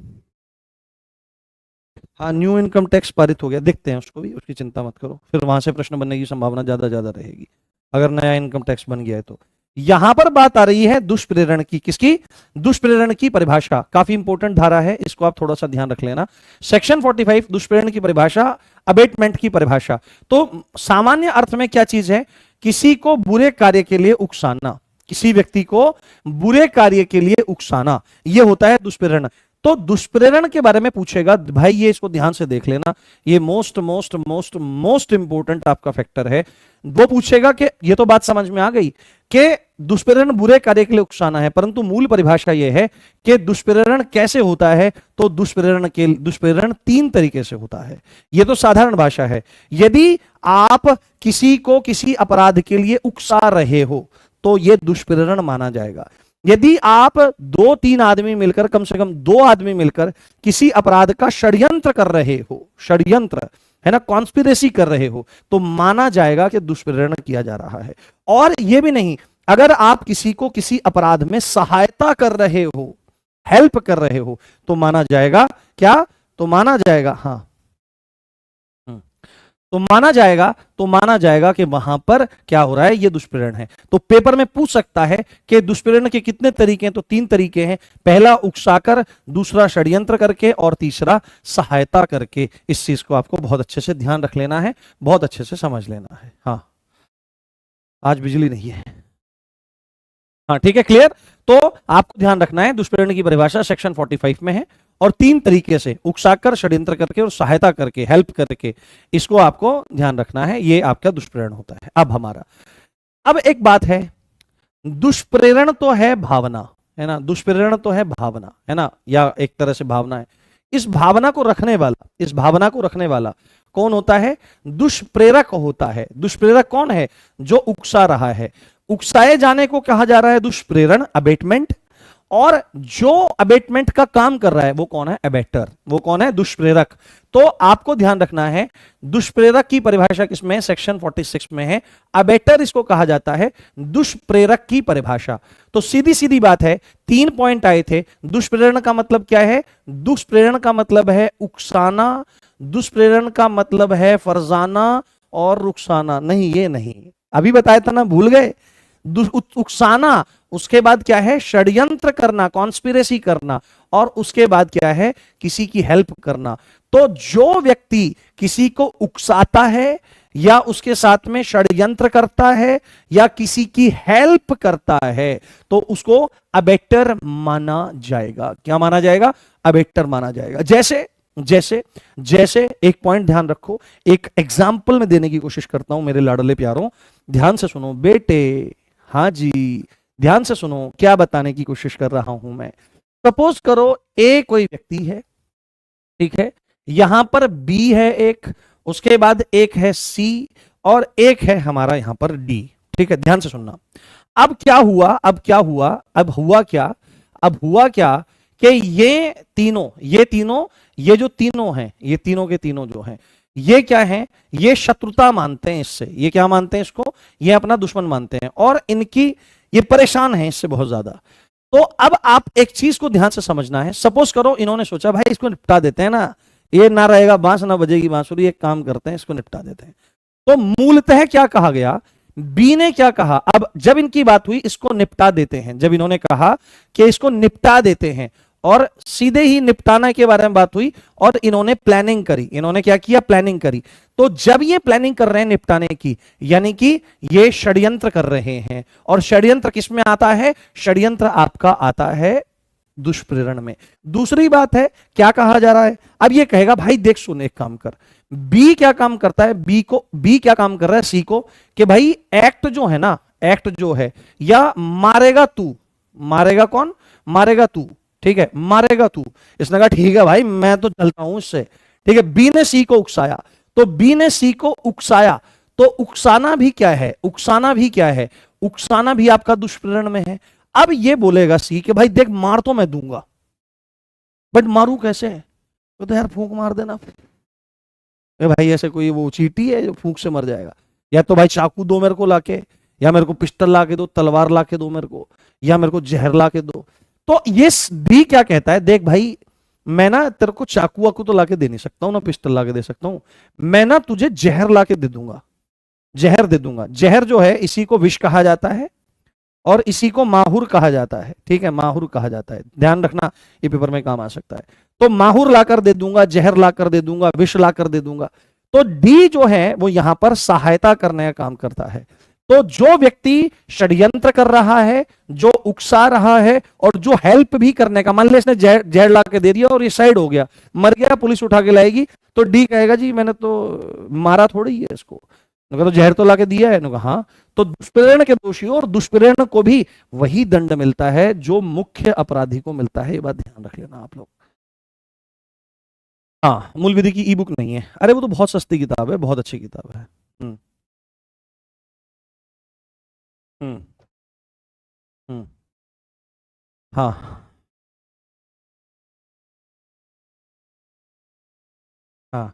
हाँ न्यू इनकम टैक्स पारित हो गया, देखते हैं उसको भी, उसकी चिंता मत करो, फिर वहां से प्रश्न बनने की संभावना ज्यादा ज्यादा रहेगी अगर नया इनकम टैक्स बन गया है तो। यहां पर बात आ रही है दुष्प्रेरण की, किसकी? दुष्प्रेरण की परिभाषा, काफी इंपॉर्टेंट धारा है, इसको आप थोड़ा सा ध्यान रख लेना। सेक्शन 45 दुष्प्रेरण की परिभाषा, अबेटमेंट की परिभाषा। तो सामान्य अर्थ में क्या चीज है? किसी को बुरे कार्य के लिए उकसाना, किसी व्यक्ति को बुरे कार्य के लिए उकसाना, यह होता है दुष्प्रेरण। तो दुष्प्रेरण के बारे में पूछेगा भाई, ये इसको ध्यान से देख लेना, ये most most most most important आपका फैक्टर है। वो पूछेगा कि ये तो बात समझ में आ गई कि दुष्प्रेरण बुरे कार्य के लिए उकसाना है, परंतु मूल परिभाषा यह है कि दुष्प्रेरण कैसे होता है। तो दुष्प्रेरण 3 तरीके से होता है, यह तो साधारण भाषा है। यदि आप किसी को किसी अपराध के लिए उकसा रहे हो तो यह दुष्प्रेरण माना जाएगा। यदि आप 2-3 आदमी मिलकर, कम से कम 2 आदमी मिलकर किसी अपराध का षड्यंत्र कर रहे हो, षड्यंत्र है ना, कॉन्स्पिरेसी कर रहे हो, तो माना जाएगा कि दुष्प्रेरण किया जा रहा है। और यह भी नहीं, अगर आप किसी को किसी अपराध में सहायता कर रहे हो, हेल्प कर रहे हो, तो माना जाएगा क्या? तो माना जाएगा, हाँ तो माना जाएगा कि वहां पर क्या हो रहा है, ये दुष्प्रेरण है। तो पेपर में पूछ सकता है कि दुष्प्रेरण के कितने तरीके हैं? तो 3 तरीके हैं, पहला उकसाकर, दूसरा षड्यंत्र करके, और तीसरा सहायता करके। इस चीज को आपको बहुत अच्छे से ध्यान रख लेना है, बहुत अच्छे से समझ लेना है। हाँ आज बिजली नहीं है, हाँ ठीक है, क्लियर। तो आपको ध्यान रखना है, दुष्प्रेरण की परिभाषा सेक्शन 45 में है, और 3 तरीके से, उकसाकर, षड्यंत्र करके और सहायता करके, हेल्प करके, इसको आपको ध्यान रखना है, ये आपका दुष्प्रेरण होता है। अब एक बात है, दुष्प्रेरण तो है भावना, है ना, दुष्प्रेरण तो है भावना, है ना, या एक तरह से भावना है। इस भावना को रखने वाला कौन होता है? दुष्प्रेरक होता है। दुष्प्रेरक कौन है? जो उकसा रहा है। उकसाए जाने को कहा जा रहा है दुष्प्रेरण, अबेटमेंट, और जो अबेटमेंट का काम कर रहा है वो कौन है? अबेटर। वो कौन है? दुष्प्रेरक। तो आपको ध्यान रखना है, दुष्प्रेरक की परिभाषा किसमें? सेक्शन 46 में है। अबेटर इसको कहा जाता है, दुष्प्रेरक की परिभाषा। तो सीधी सीधी बात है, 3 पॉइंट आए थे। दुष्प्रेरण का मतलब क्या है? दुष्प्रेरण का मतलब है उकसाना, दुष्प्रेरण का मतलब है फरजाना और रुखसाना। नहीं, ये नहीं, अभी बताया था ना, भूल गए? उकसाना, उसके बाद क्या है? षड्यंत्र करना, कॉन्स्पिरेसी करना, और उसके बाद क्या है? किसी की हेल्प करना। तो जो व्यक्ति किसी को उकसाता है या उसके साथ में षड्यंत्र करता है या किसी की हेल्प करता है तो उसको अबेटर माना जाएगा। क्या माना जाएगा? अबेटर माना जाएगा। जैसे जैसे जैसे एक पॉइंट ध्यान रखो, एक एग्जाम्पल में देने की कोशिश करता हूं मेरे लाडले प्यारों, ध्यान से सुनो बेटे। हाँ जी, ध्यान से सुनो, क्या बताने की कोशिश कर रहा हूं मैं। सपोज करो ए कोई व्यक्ति है, ठीक है, यहां पर बी है एक, उसके बाद एक है सी और एक है हमारा यहां पर डी। ठीक है, ध्यान से सुनना। अब क्या हुआ, अब क्या हुआ, अब हुआ क्या, अब हुआ क्या कि ये तीनों ये जो तीनों हैं, ये तीनों के तीनों जो हैं, ये क्या हैं, ये शत्रुता मानते हैं इससे। ये क्या मानते हैं इसको? ये अपना दुश्मन मानते हैं और इनकी ये परेशान है इससे बहुत ज्यादा। तो अब आप एक चीज को ध्यान से समझना है। सपोज करो इन्होंने सोचा भाई इसको निपटा देते हैं ना, ये ना रहेगा बांस ना बजेगी बांसुरी, एक काम करते हैं इसको निपटा देते हैं। तो मूलतः क्या कहा गया, बी ने क्या कहा, अब जब इनकी बात हुई इसको निपटा देते हैं, जब इन्होंने कहा कि इसको निपटा देते हैं और सीधे ही निपटाना के बारे में बात हुई और इन्होंने प्लानिंग करी। इन्होंने क्या किया? प्लानिंग करी। तो जब ये प्लानिंग कर रहे हैं निपटाने की, यानी कि ये षड्यंत्र कर रहे हैं। और षड्यंत्र किस में आता है? षड्यंत्र आपका आता है दुष्प्रेरण में। दूसरी बात है, क्या कहा जा रहा है, अब ये कहेगा भाई देख सुन एक काम कर, बी क्या काम करता है, बी क्या काम कर रहा है सी को, कि भाई एक्ट जो है ना, एक्ट जो है, या मारेगा तू, मारेगा कौन, मारेगा तू, ठीक है, मारेगा तू। इसने कहा ठीक है भाई मैं तो चलता हूं इससे, ठीक है। बी ने सी को उकसाया, तो बी ने सी को उकसाया, तो उकसाना भी क्या है, उकसाना भी क्या है, उकसाना भी आपका दुष्प्रेरण में है। अब ये बोलेगा सी कि भाई देख मार तो मैं दूंगा, बट मारू कैसे? तो यार फूंक मार देना। भाई ऐसे कोई वो चींटी है जो फूंक से मर जाएगा? या तो भाई चाकू दो मेरे को लाके, या मेरे को पिस्टल लाके दो, तलवार लाके दो मेरे को, या मेरे को जहर लाके दो। तो ये बी क्या कहता है, देख भाई मैं ना तेरे को चाकू वाकू तो लाके दे नहीं सकता हूं ना, पिस्टल लाके दे सकता हूं, मैं ना तुझे जहर लाके दे दूंगा, जहर दे दूंगा। जहर जो है इसी को विष कहा जाता है और इसी को माहुर कहा जाता है, ठीक है, माहुर कहा जाता है, ध्यान रखना ये पेपर में काम आ सकता है। तो माहुर लाकर दे दूंगा, जहर लाकर दे दूंगा, विष लाकर दे दूंगा। तो डी जो है वो यहां पर सहायता करने का काम करता है। तो जो व्यक्ति षड्यंत्र कर रहा है, जो उकसा रहा है और जो हेल्प भी करने का, मान लो इसने जहर ला के दे दिया और ये साइड हो गया, मर गया, पुलिस उठा के लाएगी, तो डी कहेगा जी मैंने तो मारा थोड़ी है इसको, तो जहर तो ला के दिया है। हाँ, तो दुष्प्रेरण के दोषी और दुष्प्रेरण को भी वही दंड मिलता है जो मुख्य अपराधी को मिलता है। ये बात ध्यान रख लेना आप लोग। हाँ, मूल विधि की ई बुक नहीं है, अरे वो तो बहुत सस्ती किताब है, बहुत अच्छी किताब है। हम्म हम्म हाँ हाँ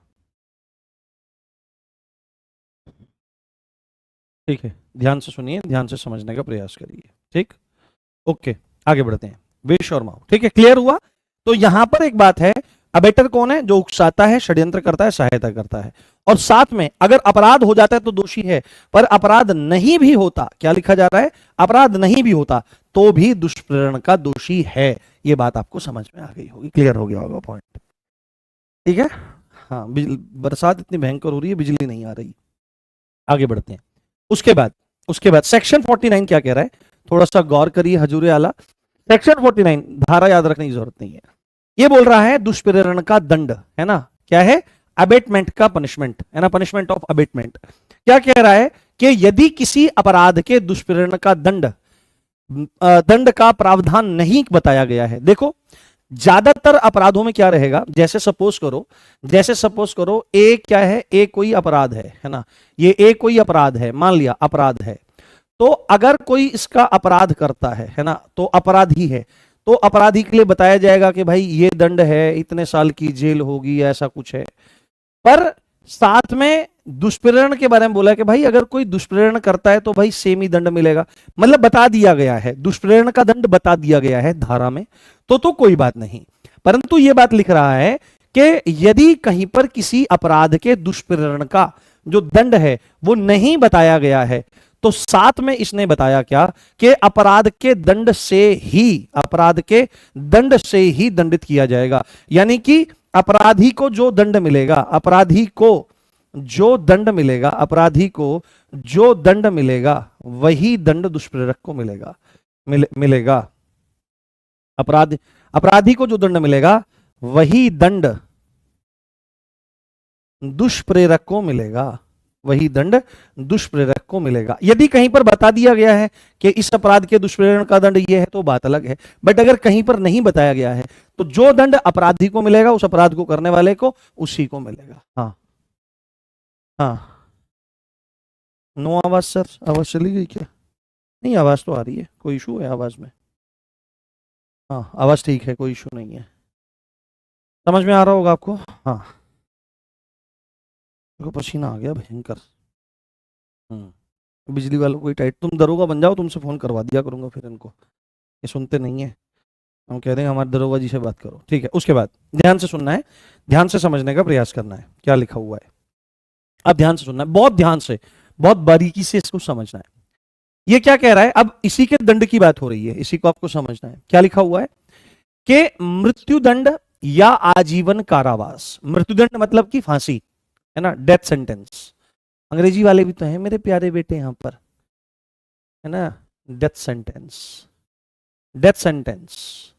ठीक है, ध्यान से सुनिए, ध्यान से समझने का प्रयास करिए, ठीक, ओके, आगे बढ़ते हैं। विष और माहौर, ठीक है, क्लियर हुआ। तो यहां पर एक बात है, अबेटर कौन है? जो उकसाता है, षड्यंत्र करता है, सहायता करता है। और साथ में अगर अपराध हो जाता है तो दोषी है, पर अपराध नहीं भी होता, क्या लिखा जा रहा है, अपराध नहीं भी होता तो भी दुष्प्रेरण का दोषी है। ये बात आपको समझ में आ गई होगी, क्लियर हो गया होगा पॉइंट, ठीक है। हाँ, बरसात इतनी भयंकर हो रही है, बिजली नहीं आ रही। आगे बढ़ते हैं। उसके बाद सेक्शन 49 क्या कह रहा है, थोड़ा सा गौर करिए हजूरे आला। सेक्शन 49 धारा याद रखने की जरूरत नहीं है। ये बोल रहा है दुष्प्रेरण का दंड, है ना, क्या है, अबेटमेंट का पनिशमेंट, है ना, पनिशमेंट ऑफ अबेटमेंट। क्या कह रहा है कि यदि किसी अपराध के दुष्प्रेरण का दंड का प्रावधान नहीं बताया गया है। देखो ज्यादातर अपराधों में क्या रहेगा, जैसे सपोज करो ए क्या है, ए कोई अपराध है ना, ये ए कोई अपराध है, मान लिया अपराध है। तो अगर कोई इसका अपराध करता है ना, तो अपराधी है, तो अपराधी के लिए बताया जाएगा कि भाई ये दंड है, इतने साल की जेल होगी, ऐसा कुछ है। पर साथ में दुष्प्रेरण के बारे में बोला कि भाई अगर कोई दुष्प्रेरण करता है तो भाई सेम ही दंड मिलेगा, मतलब बता दिया गया है, दुष्प्रेरण का दंड बता दिया गया है धारा में, तो कोई बात नहीं। परंतु यह बात लिख रहा है कि यदि कहीं पर किसी अपराध के दुष्प्रेरण का जो दंड है वो नहीं बताया गया है, तो साथ में इसने बताया क्या कि अपराध के दंड से ही दंडित किया जाएगा। यानी कि अपराधी को जो दंड मिलेगा, अपराधी को जो दंड मिलेगा अपराधी को, जो दंड मिलेगा वही दंड दुष्प्रेरक को मिलेगा। मिलेगा अपराधी को जो दंड मिलेगा वही दंड दुष्प्रेरक को मिलेगा, वही दंड दुष्प्रेरक को मिलेगा। यदि कहीं पर बता दिया गया है कि इस अपराध के दुष्प्रेरण का दंड यह है तो बात अलग है, बट अगर कहीं पर नहीं बताया गया है तो जो दंड अपराधी को मिलेगा उस अपराध को करने वाले को उसी को मिलेगा। हाँ हाँ। नो आवाज सर, आवाज चली गई क्या? नहीं, आवाज तो आ रही है, कोई इशू है आवाज में? हाँ आवाज ठीक है, कोई इशू नहीं है, समझ में आ रहा होगा आपको? हाँ, पसीना आ गया भयंकर। बिजली वालों को ही टाइट, तुम दरोगा बन जाओ, तुमसे फोन करवा दिया करूंगा फिर इनको, ये सुनते नहीं है, हम कह देंगे हमारे दरोगा जी से बात करो, ठीक है। उसके बाद ध्यान से सुनना है, ध्यान से समझने का प्रयास करना है क्या लिखा हुआ है। अब ध्यान से सुनना है, बहुत ध्यान से, बहुत बारीकी से इसको समझना है। ये क्या कह रहा है? अब इसी के दंड की बात हो रही है, इसी को आपको समझना है। क्या लिखा हुआ है कि मृत्युदंड या आजीवन कारावास। मृत्युदंड मतलब कि फांसी, है ना, डेथ सेंटेंस। अंग्रेजी वाले भी तो हैं मेरे प्यारे बेटे यहां पर, है ना, डेथ सेंटेंस, डेथ सेंटेंस।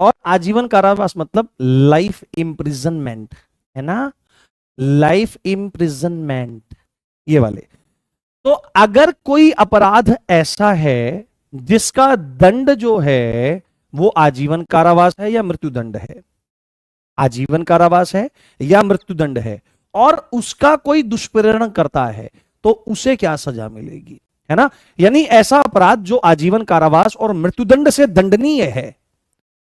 और आजीवन कारावास मतलब लाइफ इम्प्रिजनमेंट, है ना, लाइफ इम्प्रिजनमेंट, ये वाले। तो अगर कोई अपराध ऐसा है जिसका दंड जो है वो आजीवन कारावास है या मृत्युदंड है, आजीवन कारावास है या मृत्युदंड है, और उसका कोई दुष्प्रेरण करता है तो उसे क्या सजा मिलेगी, है ना। यानी ऐसा अपराध जो आजीवन कारावास और मृत्युदंड से दंडनीय है,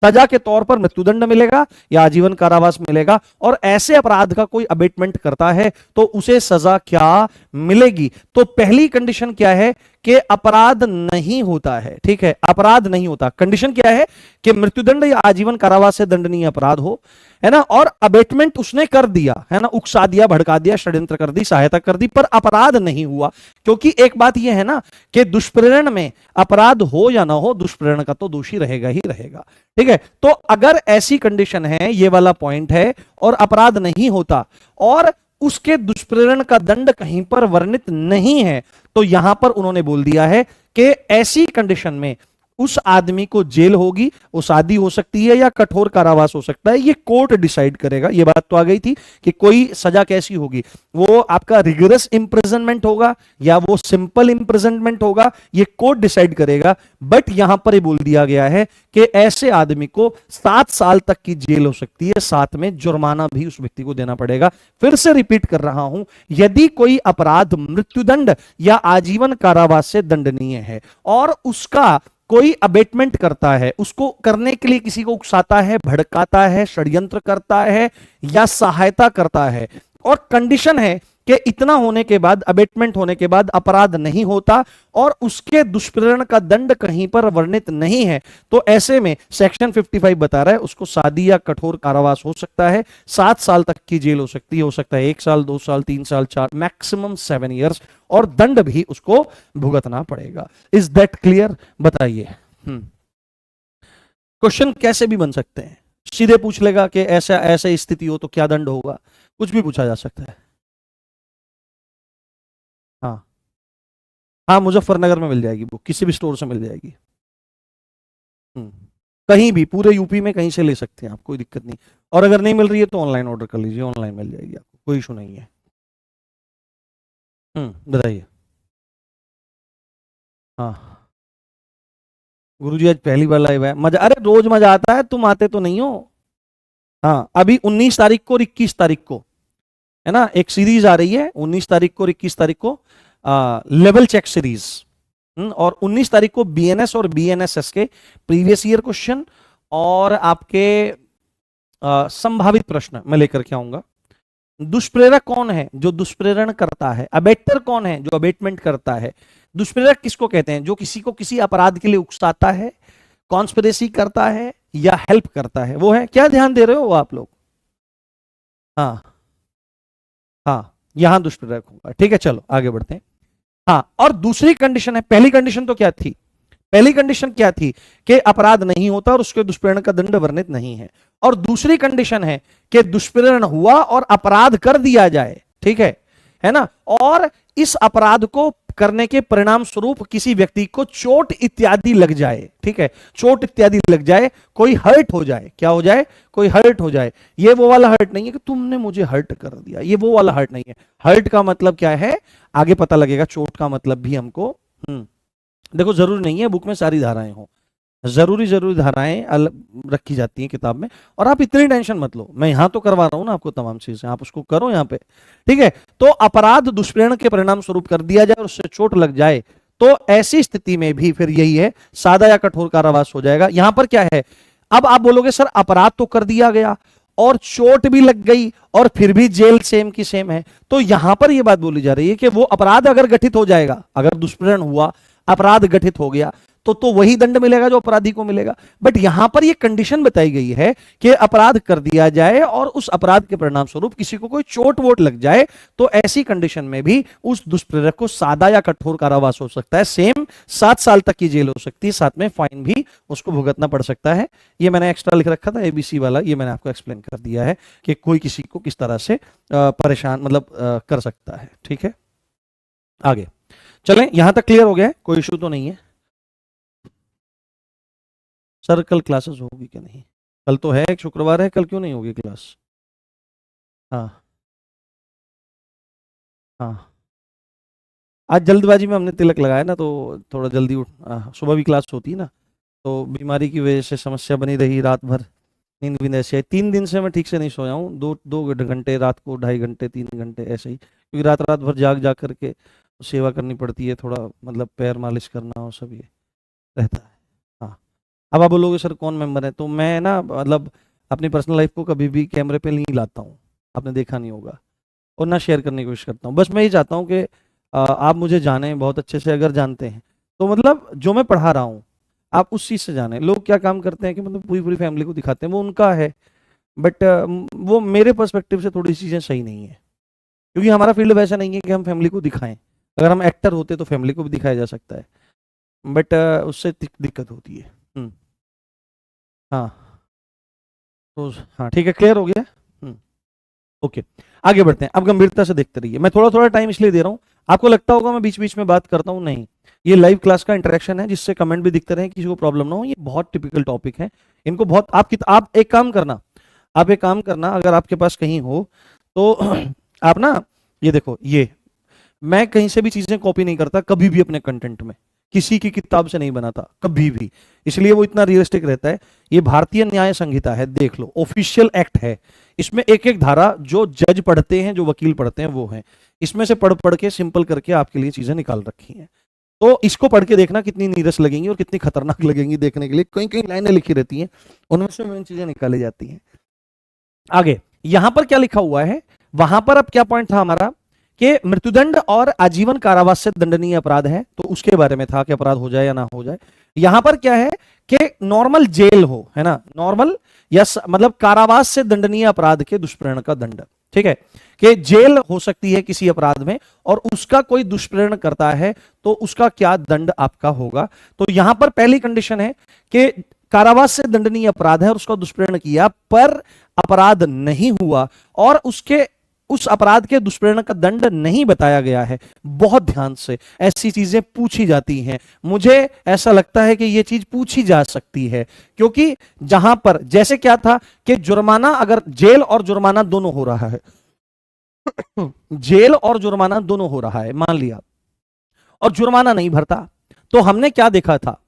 सजा के तौर पर मृत्युदंड मिलेगा या आजीवन कारावास मिलेगा, और ऐसे अपराध का कोई अबेटमेंट करता है तो उसे सजा क्या मिलेगी। तो पहली कंडीशन क्या है कि अपराध नहीं होता है, ठीक है, अपराध नहीं होता। कंडीशन क्या है कि मृत्युदंड या आजीवन कारावास से दंडनीय अपराध हो, है ना, और अबेटमेंट उसने कर दिया, है ना, उकसा दिया, भड़का दिया, षड्यंत्र कर दी, सहायता कर दी, पर अपराध नहीं हुआ। क्योंकि एक बात यह है ना कि दुष्प्रेरण में अपराध हो या ना हो, दुष्प्रेरण का तो दोषी रहेगा ही रहेगा, ठीक है। तो अगर ऐसी कंडीशन है, ये वाला पॉइंट है, और अपराध नहीं होता और उसके दुष्प्रेरण का दंड कहीं पर वर्णित नहीं है, तो यहां पर उन्होंने बोल दिया है कि ऐसी कंडीशन में उस आदमी को जेल होगी, वो शादी हो सकती है या कठोर कारावास हो सकता है, ये कोर्ट डिसाइड करेगा। ये बात तो आ गई थी कि कोई सजा कैसी होगी, वो आपका रिगरस इंप्रिजनमेंट होगा या वो सिंपल इंप्रिजनमेंट होगा, ये कोर्ट डिसाइड करेगा। बट यहां पर ये बोल दिया गया है कि ऐसे आदमी को 7 साल तक की जेल हो सकती है, साथ में जुर्माना भी उस व्यक्ति को देना पड़ेगा। फिर से रिपीट कर रहा हूं, यदि कोई अपराध मृत्युदंड या आजीवन कारावास से दंडनीय है और उसका कोई अबेटमेंट करता है, उसको करने के लिए किसी को उकसाता है, भड़काता है, षड्यंत्र करता है या सहायता करता है, और कंडीशन है कि इतना होने के बाद, अबेटमेंट होने के बाद अपराध नहीं होता और उसके दुष्प्रेरण का दंड कहीं पर वर्णित नहीं है, तो ऐसे में सेक्शन 55 बता रहा है उसको शादी या कठोर कारावास हो सकता है, 7 साल तक की जेल हो सकती है, हो सकता है 1 साल, 2 साल, 3 साल, 4, मैक्सिमम 7 ईयर्स, और दंड भी उसको भुगतना पड़ेगा। Is that clear? बताइए। क्वेश्चन कैसे भी बन सकते हैं, सीधे पूछ लेगा कि ऐसा ऐसे स्थिति हो तो क्या दंड होगा, कुछ भी पूछा जा सकता है। हाँ हाँ, मुजफ्फरनगर में मिल जाएगी बुक, किसी भी स्टोर से मिल जाएगी। कहीं भी, पूरे यूपी में कहीं से ले सकते हैं आप, कोई दिक्कत नहीं। और अगर नहीं मिल रही है तो ऑनलाइन ऑर्डर कर लीजिए, ऑनलाइन मिल जाएगी आपको, कोई इशू नहीं है। बताइए। हाँ गुरुजी आज पहली बार लाइव है, मजा, अरे रोज मजा आता है, तुम आते तो नहीं हो। हाँ अभी 19 तारीख को और 21 तारीख को, है ना, एक सीरीज आ रही है, 19 तारीख को और 21 तारीख को लेवल चेक सीरीज, और 19 तारीख को बीएनएस और बीएनएसएस के प्रीवियस ईयर क्वेश्चन और आपके संभावित प्रश्न मैं लेकर के आऊंगा। दुष्प्रेरक कौन है? जो दुष्प्रेरण करता है। अबेटर कौन है? जो अबेटमेंट करता है। दुष्प्रेरक किसको कहते हैं? जो किसी को किसी अपराध के लिए उकसाता है, कॉन्स्पिरेसी करता है या हेल्प करता है, वो है। क्या ध्यान दे रहे हो आप लोग? हाँ हाँ, यहां दुष्प्रेरक होगा, ठीक है। चलो आगे बढ़ते हैं। हाँ, और दूसरी कंडीशन है, पहली कंडीशन तो क्या थी? पहली कंडीशन क्या थी? कि अपराध नहीं होता और उसके दुष्प्रेरण का दंड वर्णित नहीं है। और दूसरी कंडीशन है कि दुष्प्रेरण हुआ और अपराध कर दिया जाए, ठीक है। है ना, और इस अपराध को करने के परिणाम स्वरूप किसी व्यक्ति को चोट इत्यादि लग जाए, ठीक है, चोट इत्यादि लग जाए, कोई हर्ट हो जाए, क्या हो जाए, कोई हर्ट हो जाए। ये वो वाला हर्ट नहीं है कि तुमने मुझे हर्ट कर दिया, ये वो वाला हर्ट नहीं है। हर्ट का मतलब क्या है आगे पता लगेगा, चोट का मतलब भी हमको देखो जरूरी नहीं है बुक में सारी धाराएं हो, जरूरी धाराएं अलग रखी जाती हैं किताब में, और आप इतनी टेंशन मत लो, मैं यहां तो करवा रहा हूं ना आपको तमाम चीजें, आप उसको करो यहां पे, ठीक है। तो अपराध दुष्प्रेरण के परिणाम स्वरूप कर दिया जाए और उससे चोट लग जाए, तो ऐसी स्थिति में भी फिर यही है, सादा या कठोर कारावास हो जाएगा। यहां पर क्या है, अब आप बोलोगे सर अपराध तो कर दिया गया और चोट भी लग गई और फिर भी जेल सेम की सेम है, तो यहां पर यह बात बोली जा रही है कि वो अपराध अगर गठित हो जाएगा, अगर दुष्प्रेरण हुआ, अपराध गठित हो गया, तो वही दंड मिलेगा जो अपराधी को मिलेगा। बट यहां पर यह कंडीशन बताई गई है कि अपराध कर दिया जाए और उस अपराध के परिणाम स्वरूप किसी को कोई चोट वोट लग जाए, तो ऐसी कंडीशन में भी उस दुष्प्रेरक को सादा या कठोर कारावास हो सकता है, सेम 7 साल तक की जेल हो सकती है, साथ में फाइन भी उसको भुगतना पड़ सकता है। ये मैंने एक्स्ट्रा लिख रखा था एबीसी वाला, ये मैंने आपको एक्सप्लेन कर दिया है कि कोई किसी को किस तरह से परेशान मतलब कर सकता है, ठीक है। आगे चलें, यहां तक क्लियर हो गया है, कोई इशू तो नहीं है। सर कल क्लासेस होगी क्या? नहीं, कल तो है, एक शुक्रवार है, कल क्यों नहीं होगी क्लास? हाँ हाँ, आज जल्दबाजी में हमने तिलक लगाया ना, तो थोड़ा जल्दी उठ, सुबह भी क्लास होती है ना, तो बीमारी की वजह से समस्या बनी रही, रात भर नींद भी ऐसे आई, 3 दिन से मैं ठीक से नहीं सोया हूँ, 2 घंटे रात को, 2.5 घंटे 3 घंटे ऐसे ही, क्योंकि रात रात भर जाग जाग करके सेवा करनी पड़ती है, थोड़ा मतलब पैर मालिश करना और सब ये रहता है। हाँ, अब आप बोलोगे सर कौन मेंबर है, तो मैं ना मतलब अपनी पर्सनल लाइफ को कभी भी कैमरे पे नहीं लाता हूँ, आपने देखा नहीं होगा, और ना शेयर करने की कोशिश करता हूँ। बस मैं ये चाहता हूँ कि आप मुझे जाने बहुत अच्छे से, अगर जानते हैं तो मतलब जो मैं पढ़ा रहा हूँ आप उस चीज़ से जाने। लोग क्या काम करते हैं कि मतलब पूरी पूरी फैमिली को दिखाते हैं, वो उनका है, बट वो मेरे पर्सपेक्टिव से थोड़ी चीज़ें सही नहीं है, क्योंकि हमारा फील्ड वैसा नहीं है कि हम फैमिली को दिखाएं। अगर हम एक्टर होते तो फैमिली को भी दिखाया जा सकता है, बट उससे दिक्कत होती है। हाँ तो हाँ ठीक है, क्लियर हो गया। ओके, आगे बढ़ते हैं, अब गंभीरता से देखते रहिए। मैं थोड़ा थोड़ा टाइम इसलिए दे रहा हूँ, आपको लगता होगा मैं बीच बीच में बात करता हूँ, नहीं, ये लाइव क्लास का इंटरेक्शन है, जिससे कमेंट भी दिखते रहे, किसी को प्रॉब्लम ना हो। ये बहुत टिपिकल टॉपिक है, इनको बहुत आप एक काम करना, अगर आपके पास कहीं हो तो आप ना ये देखो, ये मैं कहीं से भी चीजें कॉपी नहीं करता कभी भी अपने कंटेंट में, किसी की किताब से नहीं बनाता कभी भी, इसलिए वो इतना रियलिस्टिक रहता है। ये भारतीय न्याय संहिता है, देख लो, ऑफिशियल एक्ट है, इसमें एक एक धारा जो जज पढ़ते हैं, जो वकील पढ़ते हैं वो है, इसमें से पढ़ पढ़ के सिंपल करके आपके लिए चीजें निकाल रखी हैं। तो इसको पढ़ के देखना कितनी नीरस लगेंगी और कितनी खतरनाक लगेंगी देखने के लिए, कहीं कहीं लाइनें लिखी रहती हैं, उनमें से मेन चीजें निकाली जाती हैं। आगे यहां पर क्या लिखा हुआ है, वहां पर अब क्या पॉइंट था हमारा कि मृत्युदंड और आजीवन कारावास से दंडनीय अपराध है, तो उसके बारे में था कि अपराध हो जाए या ना हो जाए। यहां पर क्या है कि नॉर्मल जेल हो, है ना, नॉर्मल या मतलब कारावास से दंडनीय अपराध के दुष्प्रेरण का दंड, ठीक है, कि जेल हो सकती है किसी अपराध में और उसका कोई दुष्प्रेरण करता है तो उसका क्या दंड आपका होगा। तो यहां पर पहली कंडीशन है कि कारावास से दंडनीय अपराध है और उसका दुष्प्रेरण किया पर अपराध नहीं हुआ और उसके उस अपराध के दुष्प्रेरण का दंड नहीं बताया गया है। बहुत ध्यान से, ऐसी चीजें पूछी जाती हैं, मुझे ऐसा लगता है कि यह चीज पूछी जा सकती है, क्योंकि जहां पर जैसे क्या था कि जुर्माना, अगर जेल और जुर्माना दोनों हो रहा है जेल और जुर्माना दोनों हो रहा है मान लिया, और जुर्माना नहीं भरता, तो हमने क्या देखा था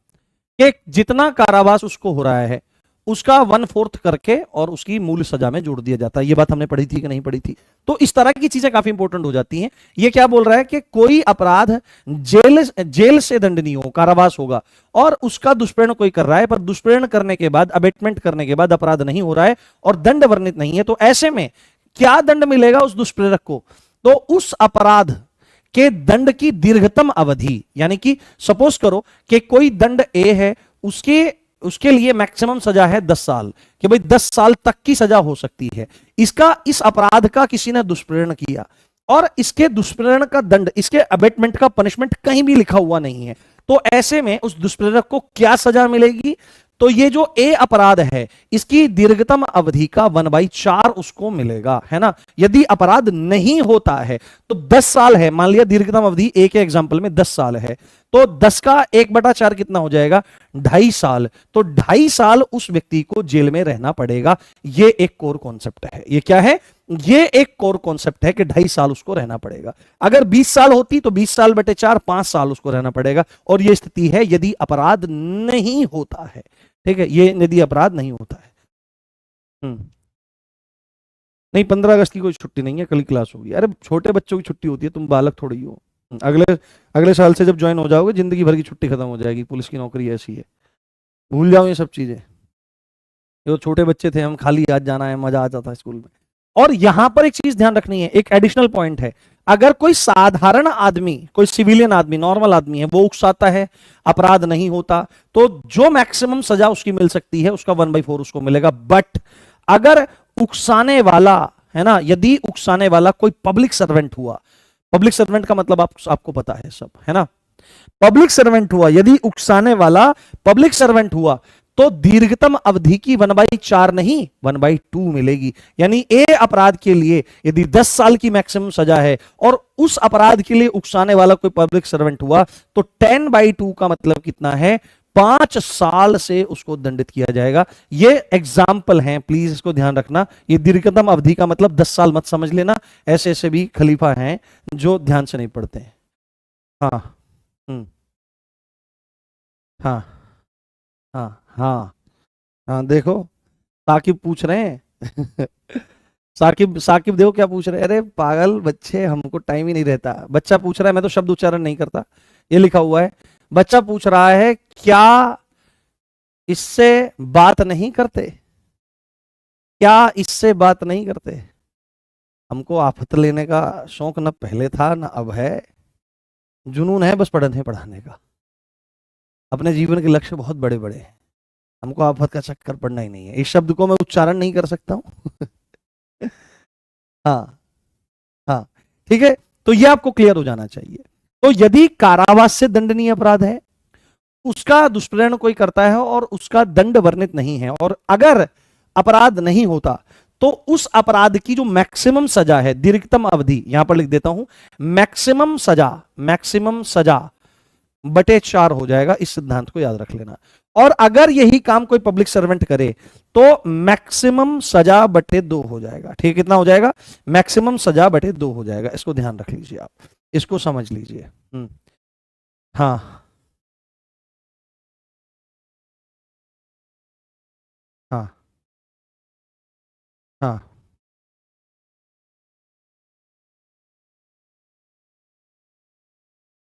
कि जितना कारावास उसको हो रहा है उसका 1/4 करके और उसकी मूल सजा में जोड़ दिया जाता है। ये बात हमने पढ़ी थी कि नहीं पढ़ी थी? तो इस तरह की चीजें काफी इंपॉर्टेंट हो जाती हैं। ये क्या बोल रहा है कि कोई अपराध जेल से दंडनीय हो, कारावास होगा, और उसका दुष्प्रेरण कोई कर रहा है, पर दुष्प्रेरण करने के बाद, अबेटमेंट करने के बाद अपराध नहीं हो रहा है और दंड वर्णित नहीं है, तो ऐसे में क्या दंड मिलेगा उस दुष्प्रेरक को? तो उस अपराध के दंड की दीर्घतम अवधि, यानी कि सपोज करो कि कोई दंड ए है, उसके लिए मैक्सिमम सजा है 10 साल, कि भाई 10 साल तक की सजा हो सकती है। इस अपराध का किसी ने दुष्प्रेरण किया और इसके दुष्प्रेरण का दंड, इसके अबेटमेंट का पनिशमेंट कहीं भी लिखा हुआ नहीं है, तो ऐसे में उस दुष्प्रेरक को क्या सजा मिलेगी? तो ये जो ए अपराध है इसकी दीर्घतम अवधि का 1/4 उसको मिलेगा, है ना। यदि अपराध नहीं होता है तो 10 साल है, मान लिया दीर्घतम अवधि ए के एग्जाम्पल में 10 साल है, तो 10 का 1/4 कितना हो जाएगा, 2.5 साल। तो 2.5 साल उस व्यक्ति को जेल में रहना पड़ेगा। ये एक कोर कॉन्सेप्ट है। ये क्या है, ये एक कोर कॉन्सेप्ट है कि 2.5 साल उसको रहना पड़ेगा। अगर 20 साल होती तो 20 साल बटे 4, 5 साल उसको रहना पड़ेगा। और ये स्थिति है यदि अपराध नहीं होता है, ठीक है, ये यदि अपराध नहीं होता है। नहीं, 15 अगस्त की कोई छुट्टी नहीं है, कल क्लास होगी। अरे छोटे बच्चों की छुट्टी होती है, तुम बालक थोड़ी हो। अगले साल से जब ज्वाइन हो जाओगे जिंदगी भर की छुट्टी खत्म हो जाएगी। पुलिस की नौकरी ऐसी है, भूल जाओ ये सब चीजें। जो छोटे बच्चे थे हम, खाली आज जाना है, मजा आता था स्कूल में। और यहां पर एक चीज ध्यान रखनी है, एक एडिशनल पॉइंट है। अगर कोई साधारण आदमी, कोई सिविलियन आदमी, नॉर्मल आदमी है, वो उकसाता है, अपराध नहीं होता, तो जो मैक्सिमम सजा उसकी मिल सकती है उसका 1/4 उसको मिलेगा। बट अगर उकसाने वाला, है ना, यदि उकसाने वाला कोई पब्लिक सर्वेंट हुआ, पब्लिक सर्वेंट का मतलब आपको पता है सब, है ना, पब्लिक सर्वेंट हुआ, यदि उकसाने वाला पब्लिक सर्वेंट हुआ तो दीर्घतम अवधि की 1/4 नहीं 1/2 मिलेगी। यानी ए अपराध के लिए यदि 10 साल की मैक्सिमम सजा है और उस अपराध के लिए उकसाने वाला कोई पब्लिक सर्वेंट हुआ तो 10/2 का मतलब कितना है, 5 साल से उसको दंडित किया जाएगा। ये एग्जाम्पल हैं, प्लीज इसको ध्यान रखना। ये दीर्घतम अवधि का मतलब 10 साल मत समझ लेना, ऐसे ऐसे भी खलीफा हैं जो ध्यान से नहीं पढ़ते हैं। हाँ, हाँ, हाँ, हाँ, हाँ, देखो साकिब पूछ रहे हैं साकिब देखो क्या पूछ रहे हैं। अरे पागल बच्चे, हमको टाइम ही नहीं रहता। बच्चा पूछ रहा है, मैं तो शब्द उच्चारण नहीं करता, ये लिखा हुआ है। बच्चा पूछ रहा है क्या इससे बात नहीं करते, क्या इससे बात नहीं करते। हमको आफत लेने का शौक न पहले था न अब है, जुनून है बस पढ़ने पढ़ाने का। अपने जीवन के लक्ष्य बहुत बड़े बड़े हैं, हमको आफत का चक्कर पड़ना ही नहीं है। इस शब्द को मैं उच्चारण नहीं कर सकता हूं हाँ, हाँ, ठीक है। तो ये आपको क्लियर हो जाना चाहिए। तो यदि कारावास से दंडनीय अपराध है, उसका दुष्प्रेरण कोई करता है और उसका दंड वर्णित नहीं है, और अगर अपराध नहीं होता तो उस अपराध की जो मैक्सिमम सजा है, दीर्घतम अवधि, यहां पर लिख देता हूं, मैक्सिमम सजा बटे 4 हो जाएगा। इस सिद्धांत को याद रख लेना। और अगर यही काम कोई पब्लिक सर्वेंट करे तो मैक्सिमम सजा बटे 2 हो जाएगा। ठीक, कितना हो जाएगा, मैक्सिमम सजा बटे 2 हो जाएगा। इसको ध्यान रख लीजिए, आप इसको समझ लीजिए। हाँ, हाँ, हाँ,